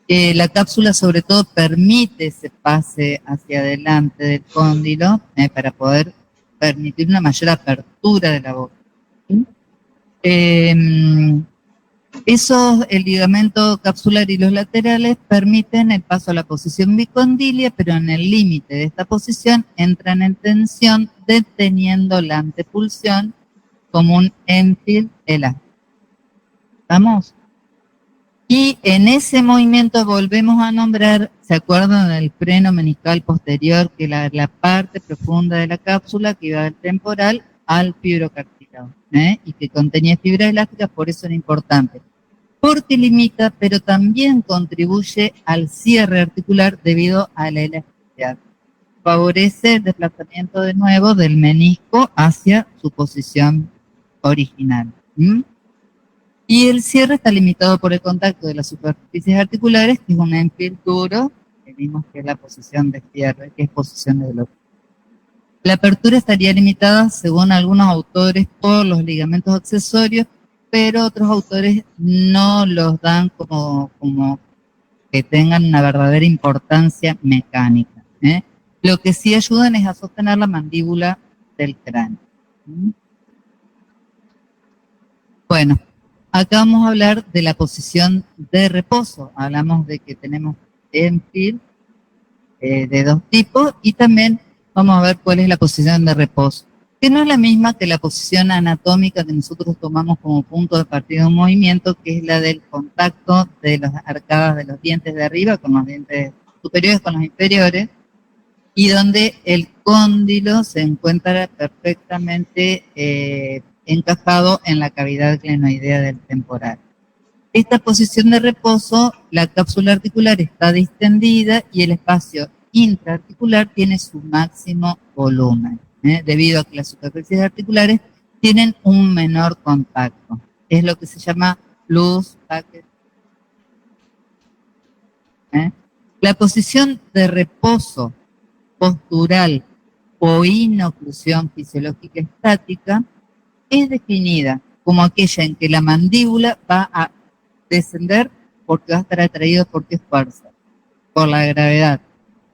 La cápsula sobre todo permite ese pase hacia adelante del cóndilo para poder permitir una mayor apertura de la boca. ¿Sí? El ligamento capsular y los laterales permiten el paso a la posición bicondilia, pero en el límite de esta posición entran en tensión deteniendo la antepulsión como un Enfield elástico. ¿Estamos? Y en ese movimiento volvemos a nombrar, ¿se acuerdan del freno meniscal posterior, que la parte profunda de la cápsula que iba del temporal al fibrocartílago, y que contenía fibras elásticas? Por eso era importante. Porque limita, pero también contribuye al cierre articular debido a la elasticidad. Favorece el desplazamiento de nuevo del menisco hacia su posición original. Y el cierre está limitado por el contacto de las superficies articulares, que es un Enfield duro, que vimos que es la posición de cierre, que es posición de bloque. La apertura estaría limitada, según algunos autores, por los ligamentos accesorios, pero otros autores no los dan como que tengan una verdadera importancia mecánica. Lo que sí ayudan es a sostener la mandíbula del cráneo. Bueno, acá vamos a hablar de la posición de reposo. Hablamos de que tenemos Enfield de dos tipos y también vamos a ver cuál es la posición de reposo, que no es la misma que la posición anatómica que nosotros tomamos como punto de partida de un movimiento, que es la del contacto de las arcadas de los dientes de arriba con los dientes superiores con los inferiores, y donde el cóndilo se encuentra perfectamente encajado en la cavidad glenoidea del temporal. Esta posición de reposo, la cápsula articular está distendida y el espacio intraarticular tiene su máximo volumen, debido a que las superficies articulares tienen un menor contacto. Es lo que se llama loose packet ¿eh? La posición de reposo postural o inoclusión fisiológica estática es definida como aquella en que la mandíbula va a descender porque va a estar atraído por qué fuerza, por la gravedad.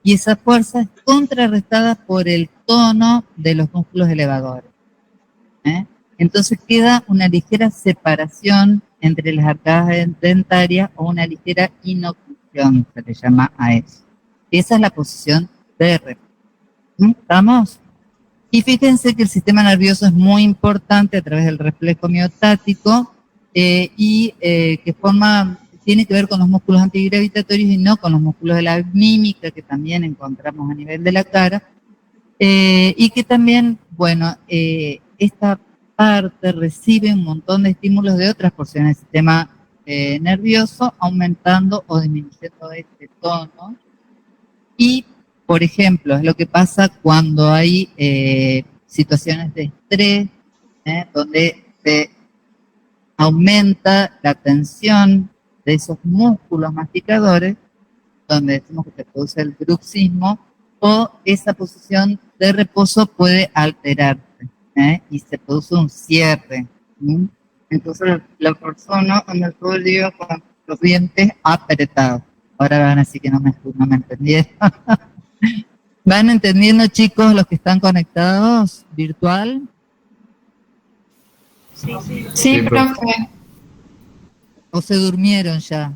Y esa fuerza es contrarrestada por el tono de los músculos elevadores, ¿eh? Entonces queda una ligera separación entre las arcadas dentarias o una ligera inoclusión, se le llama a eso. Esa es la posición de reposo. ¿Estamos? Y fíjense que el sistema nervioso es muy importante a través del reflejo miotático que tiene que ver con los músculos antigravitatorios y no con los músculos de la mímica que también encontramos a nivel de la cara. Y que también, bueno, esta parte recibe un montón de estímulos de otras porciones del sistema nervioso, aumentando o disminuyendo este tono. Y, por ejemplo, es lo que pasa cuando hay situaciones de estrés, donde se aumenta la tensión de esos músculos masticadores, donde decimos que se produce el bruxismo, o esa posición de reposo puede alterarse, y se produce un cierre. Entonces la persona anda todo el día con los dientes apretados. Ahora van a decir que no me entendieron. ¿Van entendiendo, chicos, los que están conectados virtual? Sí, profe. ¿O se durmieron ya?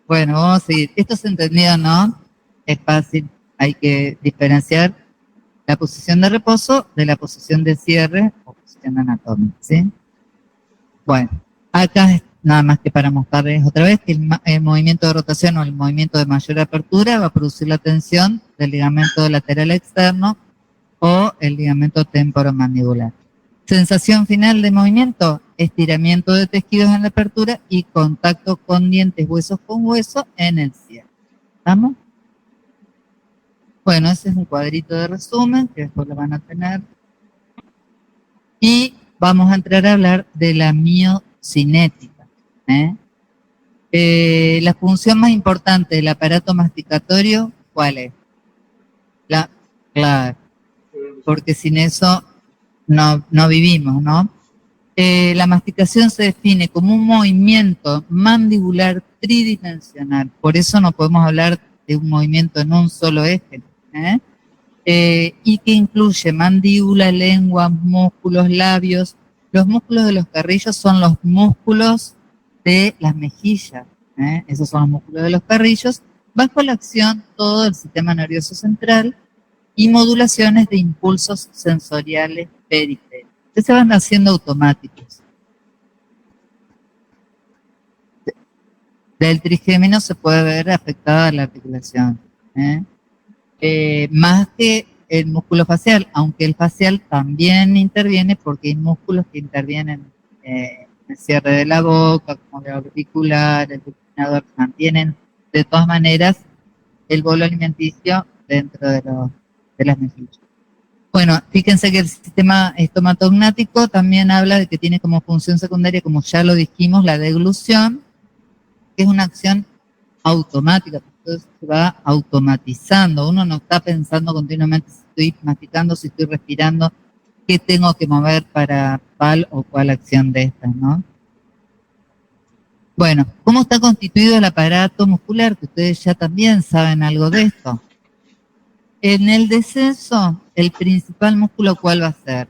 Bueno, vamos a seguir. Esto se entendió, ¿no? Es fácil. Hay que diferenciar la posición de reposo de la posición de cierre o posición anatómica, ¿sí? Bueno, acá es nada más que para mostrarles otra vez que el movimiento de rotación o el movimiento de mayor apertura va a producir la tensión del ligamento lateral externo o el ligamento temporomandibular. Sensación final de movimiento, estiramiento de tejidos en la apertura y contacto con dientes, huesos con hueso en el cierre. ¿Estamos? Bueno, ese es un cuadrito de resumen que después lo van a tener. Y vamos a entrar a hablar de la miocinética. La función más importante del aparato masticatorio, ¿cuál es? Claro, porque sin eso no vivimos, ¿no? La masticación se define como un movimiento mandibular tridimensional, por eso no podemos hablar de un movimiento en un solo eje, y que incluye mandíbula, lengua, músculos, labios. Los músculos de los carrillos son los músculos de las mejillas, esos son los músculos de los carrillos, bajo la acción todo el sistema nervioso central y modulaciones de impulsos sensoriales periféricos, que se van haciendo automáticos. Del trigémino se puede ver afectada la articulación, más que el músculo facial, aunque el facial también interviene porque hay músculos que intervienen en el cierre de la boca, como el auricular, el depinador, que mantienen de todas maneras el bolo alimenticio dentro de las mejillas. Bueno, fíjense que el sistema estomatognático también habla de que tiene como función secundaria, como ya lo dijimos, la deglución, que es una acción automática, entonces se va automatizando. Uno no está pensando continuamente si estoy masticando, si estoy respirando, qué tengo que mover para tal o cual acción de estas, ¿no? Bueno, ¿cómo está constituido el aparato muscular? Que ustedes ya también saben algo de esto. En el descenso, el principal músculo, ¿cuál va a ser?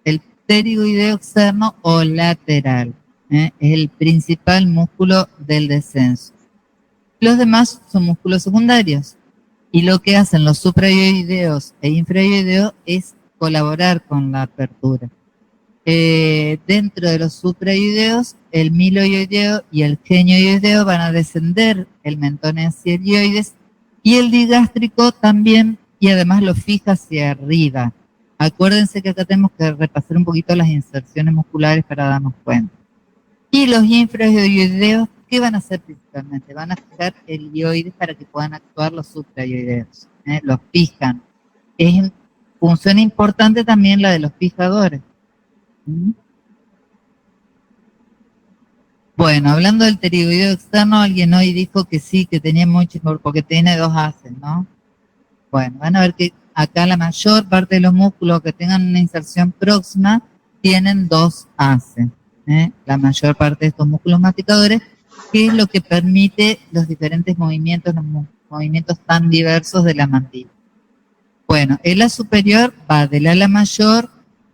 El pterigoideo externo o lateral. Es el principal músculo del descenso. Los demás son músculos secundarios. Y lo que hacen los supraioideos e infraioideos es colaborar con la apertura. Dentro de los supraioideos, el miloioideo y el genioideo van a descender el mentón hacia el ioides y el digástrico también, y además lo fija hacia arriba. Acuérdense que acá tenemos que repasar un poquito las inserciones musculares para darnos cuenta. Y los infraioideos, ¿qué van a hacer principalmente? Van a fijar el ioides para que puedan actuar los supraioideos. Los fijan. Es función importante también la de los fijadores. Bueno, hablando del pterigoideo externo, alguien hoy dijo que sí, que tenía mucho, porque tiene 2 haces, ¿no? Bueno, van a ver que acá la mayor parte de los músculos que tengan una inserción próxima tienen 2 haces, ¿eh? La mayor parte de estos músculos masticadores, que es lo que permite los diferentes movimientos, los movimientos tan diversos de la mandíbula. Bueno, el ala superior va del ala mayor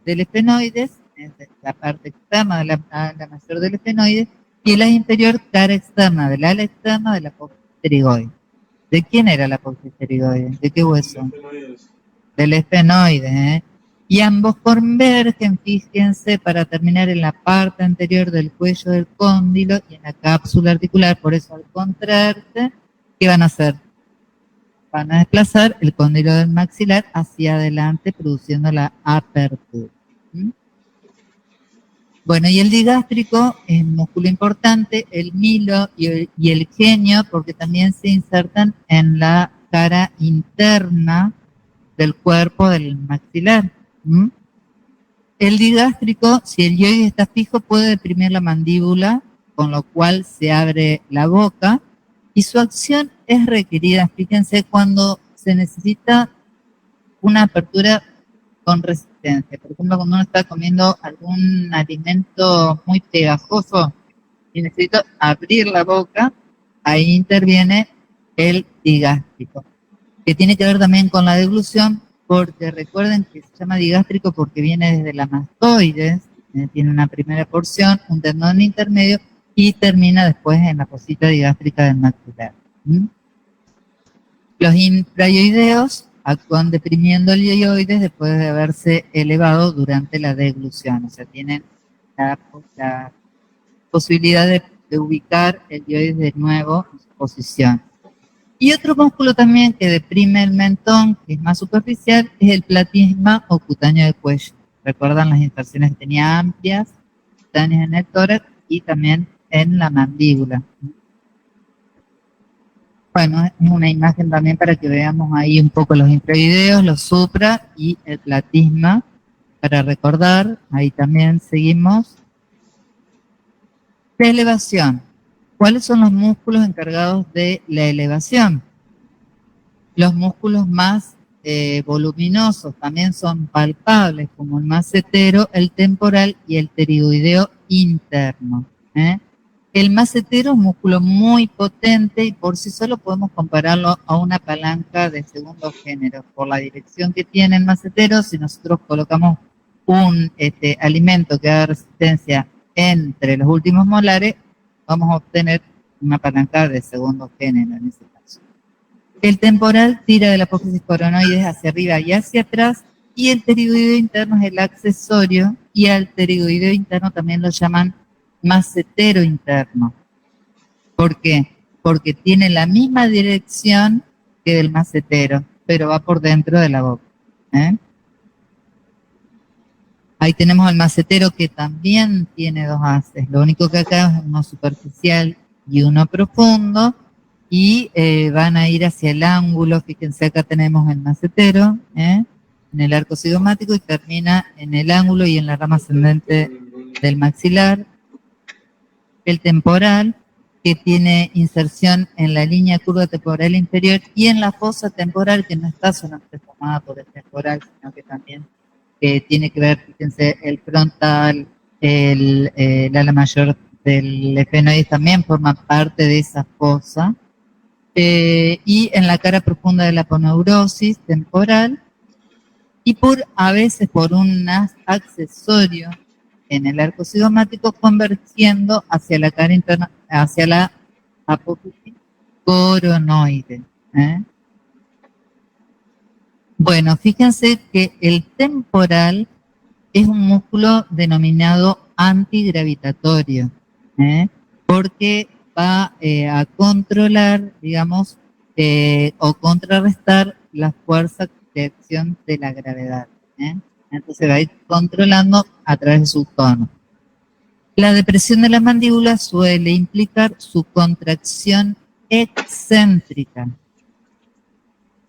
del esfenoides, es la parte externa de la ala mayor del esfenoides, y el ala inferior, cara externa del ala externa de la apófisis pterigoide. ¿De quién era la apófisis pterigoide? ¿De qué hueso? Del esfenoide, ¿eh? Y ambos convergen, fíjense, para terminar en la parte anterior del cuello del cóndilo y en la cápsula articular. Por eso, al contraerse, ¿qué van a hacer? Van a desplazar el cóndilo del maxilar hacia adelante, produciendo la apertura. ¿Mm? Bueno, y el digástrico es un músculo importante, el milo y el genio, porque también se insertan en la cara interna del cuerpo del maxilar. ¿Mm? El digástrico, si el hioides está fijo, puede deprimir la mandíbula, con lo cual se abre la boca, y su acción es requerida, fíjense, cuando se necesita una apertura con resistencia. Por ejemplo, cuando uno está comiendo algún alimento muy pegajoso y necesito abrir la boca, ahí interviene el digástrico, que tiene que ver también con la deglución, porque recuerden que se llama digástrico porque viene desde la mastoides, tiene una primera porción, un tendón intermedio, y termina después en la fosita digástrica del maxilar. ¿Mm? Los infrahioideos actúan deprimiendo el hioides después de haberse elevado durante la deglución, o sea, tienen la posibilidad de ubicar el hioides de nuevo en su posición. Y otro músculo también que deprime el mentón, que es más superficial, es el platisma o cutáneo del cuello. Recuerdan las inserciones que tenía amplias, cutáneas en el tórax y también en la mandíbula. Bueno, es una imagen también para que veamos ahí un poco los infrahioideos, los supra y el platisma, para recordar. Ahí también seguimos. De elevación. ¿Cuáles son los músculos encargados de la elevación? Los músculos más voluminosos también son palpables, como el macetero, el temporal y el pterigoideo interno. El macetero es un músculo muy potente y por sí solo podemos compararlo a una palanca de segundo género. Por la dirección que tiene el macetero, si nosotros colocamos un alimento que haga resistencia entre los últimos molares, vamos a obtener una palanca de segundo género en ese caso. El temporal tira de la apófisis coronoides hacia arriba y hacia atrás, y el pterigoideo interno es el accesorio, y al pterigoideo interno también lo llaman macetero interno. ¿Por qué? Porque tiene la misma dirección que del macetero, pero va por dentro de la boca. Ahí tenemos al macetero, que también tiene 2 haces. Lo único que acá es uno superficial y uno profundo, y van a ir hacia el ángulo. Fíjense, acá tenemos el macetero, en el arco cigomático, y termina en el ángulo y en la rama ascendente del maxilar. El temporal, que tiene inserción en la línea curva temporal inferior y en la fosa temporal, que no está solamente formada por el temporal, sino que también tiene que ver, fíjense, el frontal, el ala mayor del esfenoides también forma parte de esa fosa. Y en la cara profunda de la aponeurosis temporal, y a veces por un accesorio en el arco cigomático, convergiendo hacia la cara interna, hacia la apófisis coronoide. Bueno, fíjense que el temporal es un músculo denominado antigravitatorio, porque va a controlar, digamos, o contrarrestar la fuerza de acción de la gravedad. Entonces va a ir controlando a través de su tono. La depresión de la mandíbula suele implicar su contracción excéntrica.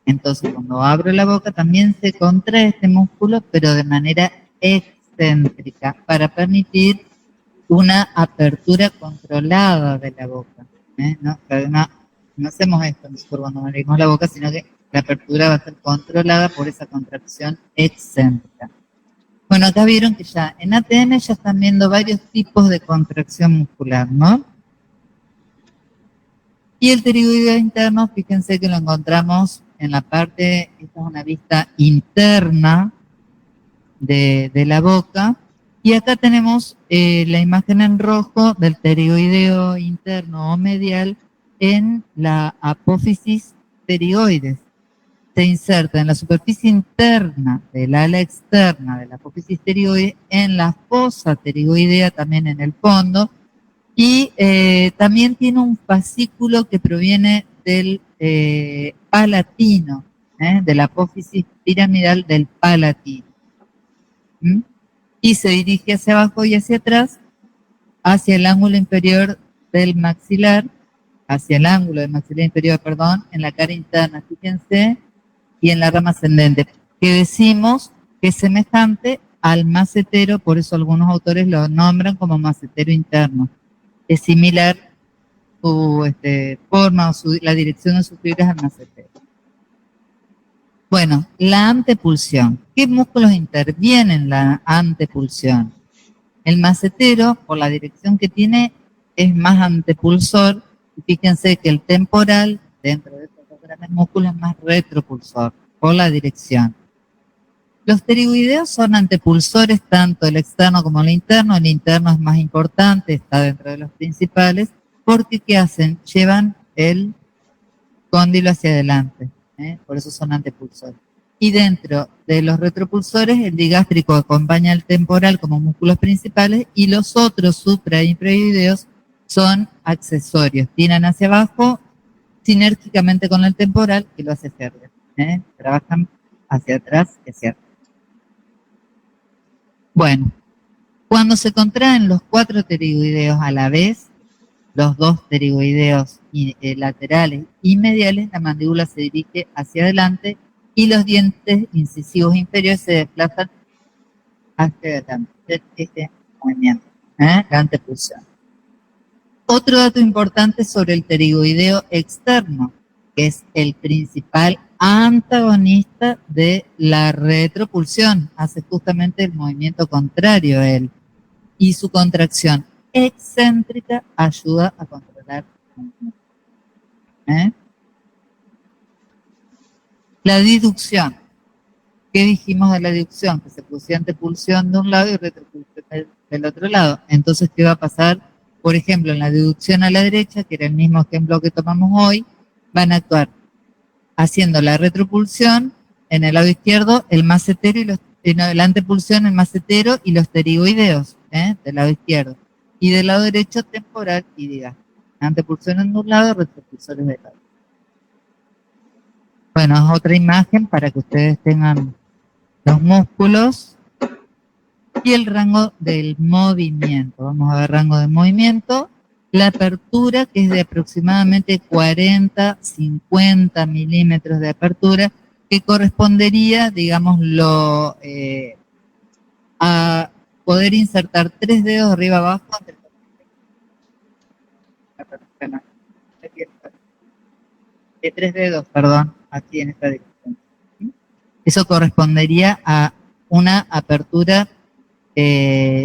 Entonces, cuando abro la boca también se contrae este músculo, pero de manera excéntrica, para permitir una apertura controlada de la boca. No hacemos esto nosotros cuando abrimos la boca, sino que la apertura va a ser controlada por esa contracción excéntrica. Bueno, acá vieron que ya en ATM ya están viendo varios tipos de contracción muscular, ¿no? Y el pterigoideo interno, fíjense que lo encontramos en la parte, esta es una vista interna de la boca, y acá tenemos la imagen en rojo del pterigoideo interno o medial en la apófisis pterigoides. Se inserta en la superficie interna del ala externa de la apófisis pterigoide, en la fosa pterigoidea, también en el fondo, y también tiene un fascículo que proviene del palatino, de la apófisis piramidal del palatino. Y se dirige hacia abajo y hacia atrás, hacia el ángulo inferior del maxilar, hacia el ángulo del maxilar inferior, perdón, en la cara interna, fíjense, y en la rama ascendente, que decimos que es semejante al macetero, por eso algunos autores lo nombran como macetero interno. Es similar su forma o la dirección de sus fibras al macetero. Bueno, la antepulsión. ¿Qué músculos intervienen en la antepulsión? El macetero, por la dirección que tiene, es más antepulsor. Y fíjense que el temporal, dentro de estos dos grandes músculos, es más retropulsor, por la dirección. Los pterigoideos son antepulsores, tanto el externo como el interno. El interno es más importante, está dentro de los principales, porque ¿qué hacen? Llevan el cóndilo hacia adelante, por eso son antepulsores. Y dentro de los retropulsores, el digástrico acompaña al temporal como músculos principales, y los otros supra e infraoideos son accesorios, tiran hacia abajo sinérgicamente con el temporal, que lo hace hacia arriba, trabajan hacia atrás y hacia arriba. Bueno, cuando se contraen los 4 pterigoideos a la vez, los 2 pterigoideos laterales y mediales, la mandíbula se dirige hacia adelante y los dientes incisivos inferiores se desplazan hacia adelante. Este movimiento, la antepulsión. Otro dato importante sobre el pterigoideo externo, que es el principal antagonista de la retropulsión, hace justamente el movimiento contrario a él, y su contracción excéntrica ayuda a controlar el movimiento. La diducción. ¿Qué dijimos de la diducción? Que se producía antepulsión de un lado y retropulsión del otro lado. Entonces, ¿qué va a pasar? Por ejemplo, en la deducción a la derecha, que era el mismo ejemplo que tomamos hoy, van a actuar haciendo la retropulsión en el lado izquierdo, el macetero y la antepulsión, el macetero y los pterigoideos, del lado izquierdo. Y del lado derecho, temporal y digástrico. Antepulsión en un lado, retropulsores del lado. Bueno, es otra imagen para que ustedes tengan los músculos y el rango del movimiento. Vamos a ver rango de movimiento. La apertura, que es de aproximadamente 40, 50 milímetros de apertura, que correspondería, digámoslo, a poder insertar 3 dedos arriba abajo de 3 dedos, perdón, aquí en esta dirección. Eso correspondería a una apertura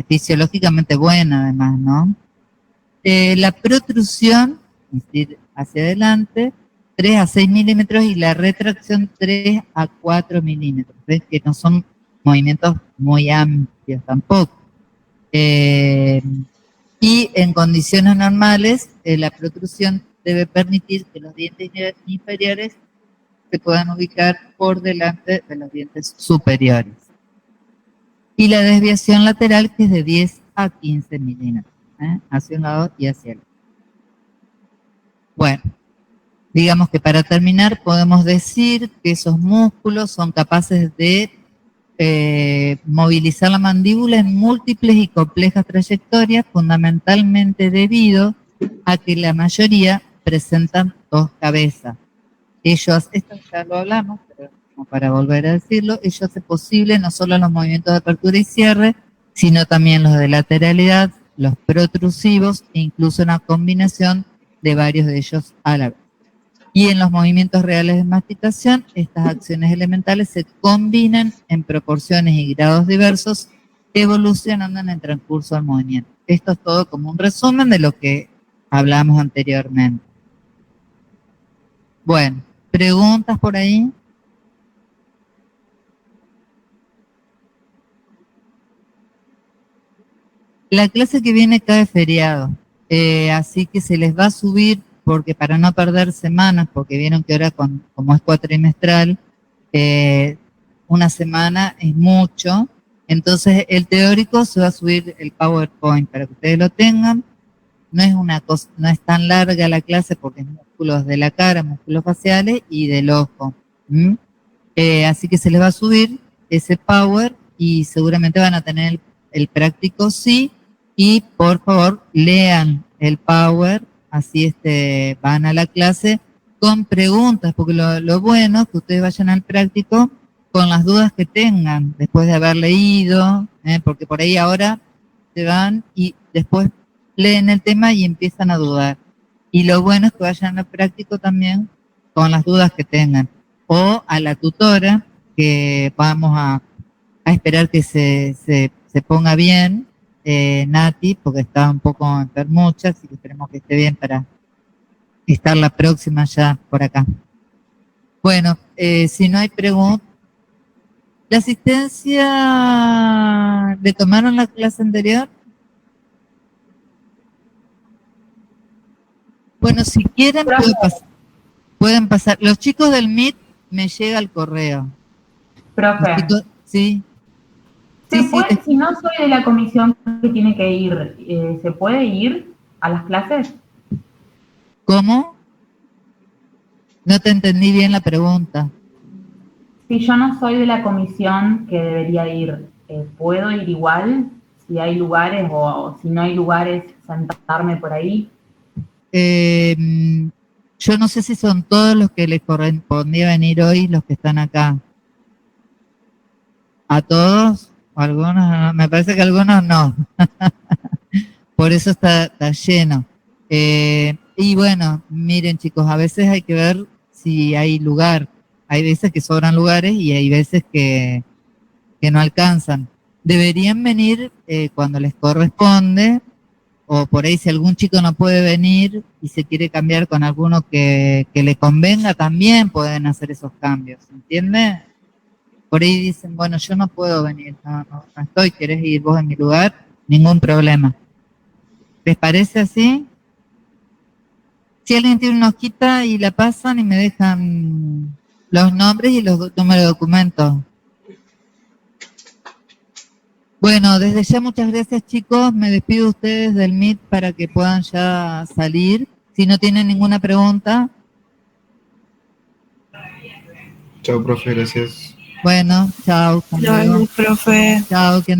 fisiológicamente buena, además, ¿no? La protrusión, es decir, hacia adelante, 3 a 6 milímetros, y la retracción 3 a 4 milímetros. ¿Ves? Que no son movimientos muy amplios tampoco. Y en condiciones normales, la protrusión debe permitir que los dientes inferiores se puedan ubicar por delante de los dientes superiores. Y la desviación lateral, que es de 10 a 15 milímetros, hacia un lado y hacia el otro. Bueno, digamos que para terminar podemos decir que esos músculos son capaces de movilizar la mandíbula en múltiples y complejas trayectorias, fundamentalmente debido a que la mayoría presentan 2 cabezas. Ellos, esto ya lo hablamos, pero como para volver a decirlo, ello hace posible no solo los movimientos de apertura y cierre, sino también los de lateralidad, los protrusivos e incluso una combinación de varios de ellos a la vez. Y en los movimientos reales de masticación, estas acciones elementales se combinan en proporciones y grados diversos, evolucionando en el transcurso del movimiento. Esto es todo como un resumen de lo que hablamos anteriormente. Bueno, ¿preguntas por ahí? La clase que viene cae feriado, así que se les va a subir, porque para no perder semanas, porque vieron que ahora como es cuatrimestral, una semana es mucho, entonces el teórico se va a subir el PowerPoint para que ustedes lo tengan. No es una cosa, no es tan larga la clase porque es músculos de la cara, músculos faciales y del ojo. Así que se les va a subir ese Power y seguramente van a tener el práctico sí. Y por favor lean el Power, así van a la clase con preguntas, porque lo bueno es que ustedes vayan al práctico con las dudas que tengan después de haber leído, porque por ahí ahora se van y después leen el tema y empiezan a dudar. Y lo bueno es que vayan al práctico también con las dudas que tengan. O a la tutora, que vamos a esperar que se ponga bien, Nati, porque está un poco enfermucha, así que esperemos que esté bien para estar la próxima ya por acá. Bueno, si no hay preguntas, ¿la asistencia le tomaron la clase anterior? Bueno, si quieren pueden pasar. Los chicos del MIT me llega el correo. Profe, Chicos, sí. Si no soy de la comisión que tiene que ir, ¿se puede ir a las clases? ¿Cómo? No te entendí bien la pregunta. Si yo no soy de la comisión que debería ir, ¿puedo ir igual? Si hay lugares o si no hay lugares, sentarme por ahí. Yo no sé si son todos los que les correspondía venir hoy los que están acá. ¿A todos? Algunos no, me parece que algunos no. Por eso está lleno. Y bueno, miren chicos, a veces hay que ver si hay lugar. Hay veces que sobran lugares y hay veces que no alcanzan. Deberían venir cuando les corresponde, o por ahí si algún chico no puede venir y se quiere cambiar con alguno que le convenga, también pueden hacer esos cambios, ¿entiendes? Por ahí dicen, bueno, yo no puedo venir, no estoy, ¿querés ir vos en mi lugar? Ningún problema. ¿Les parece así? Si alguien tiene una hojita y la pasan y me dejan los nombres y los números de documentos. Bueno, desde ya muchas gracias chicos, me despido de ustedes del Meet para que puedan ya salir. Si no tienen ninguna pregunta. Chao, profe, gracias. Bueno, chao. Chao, profe. Chao, que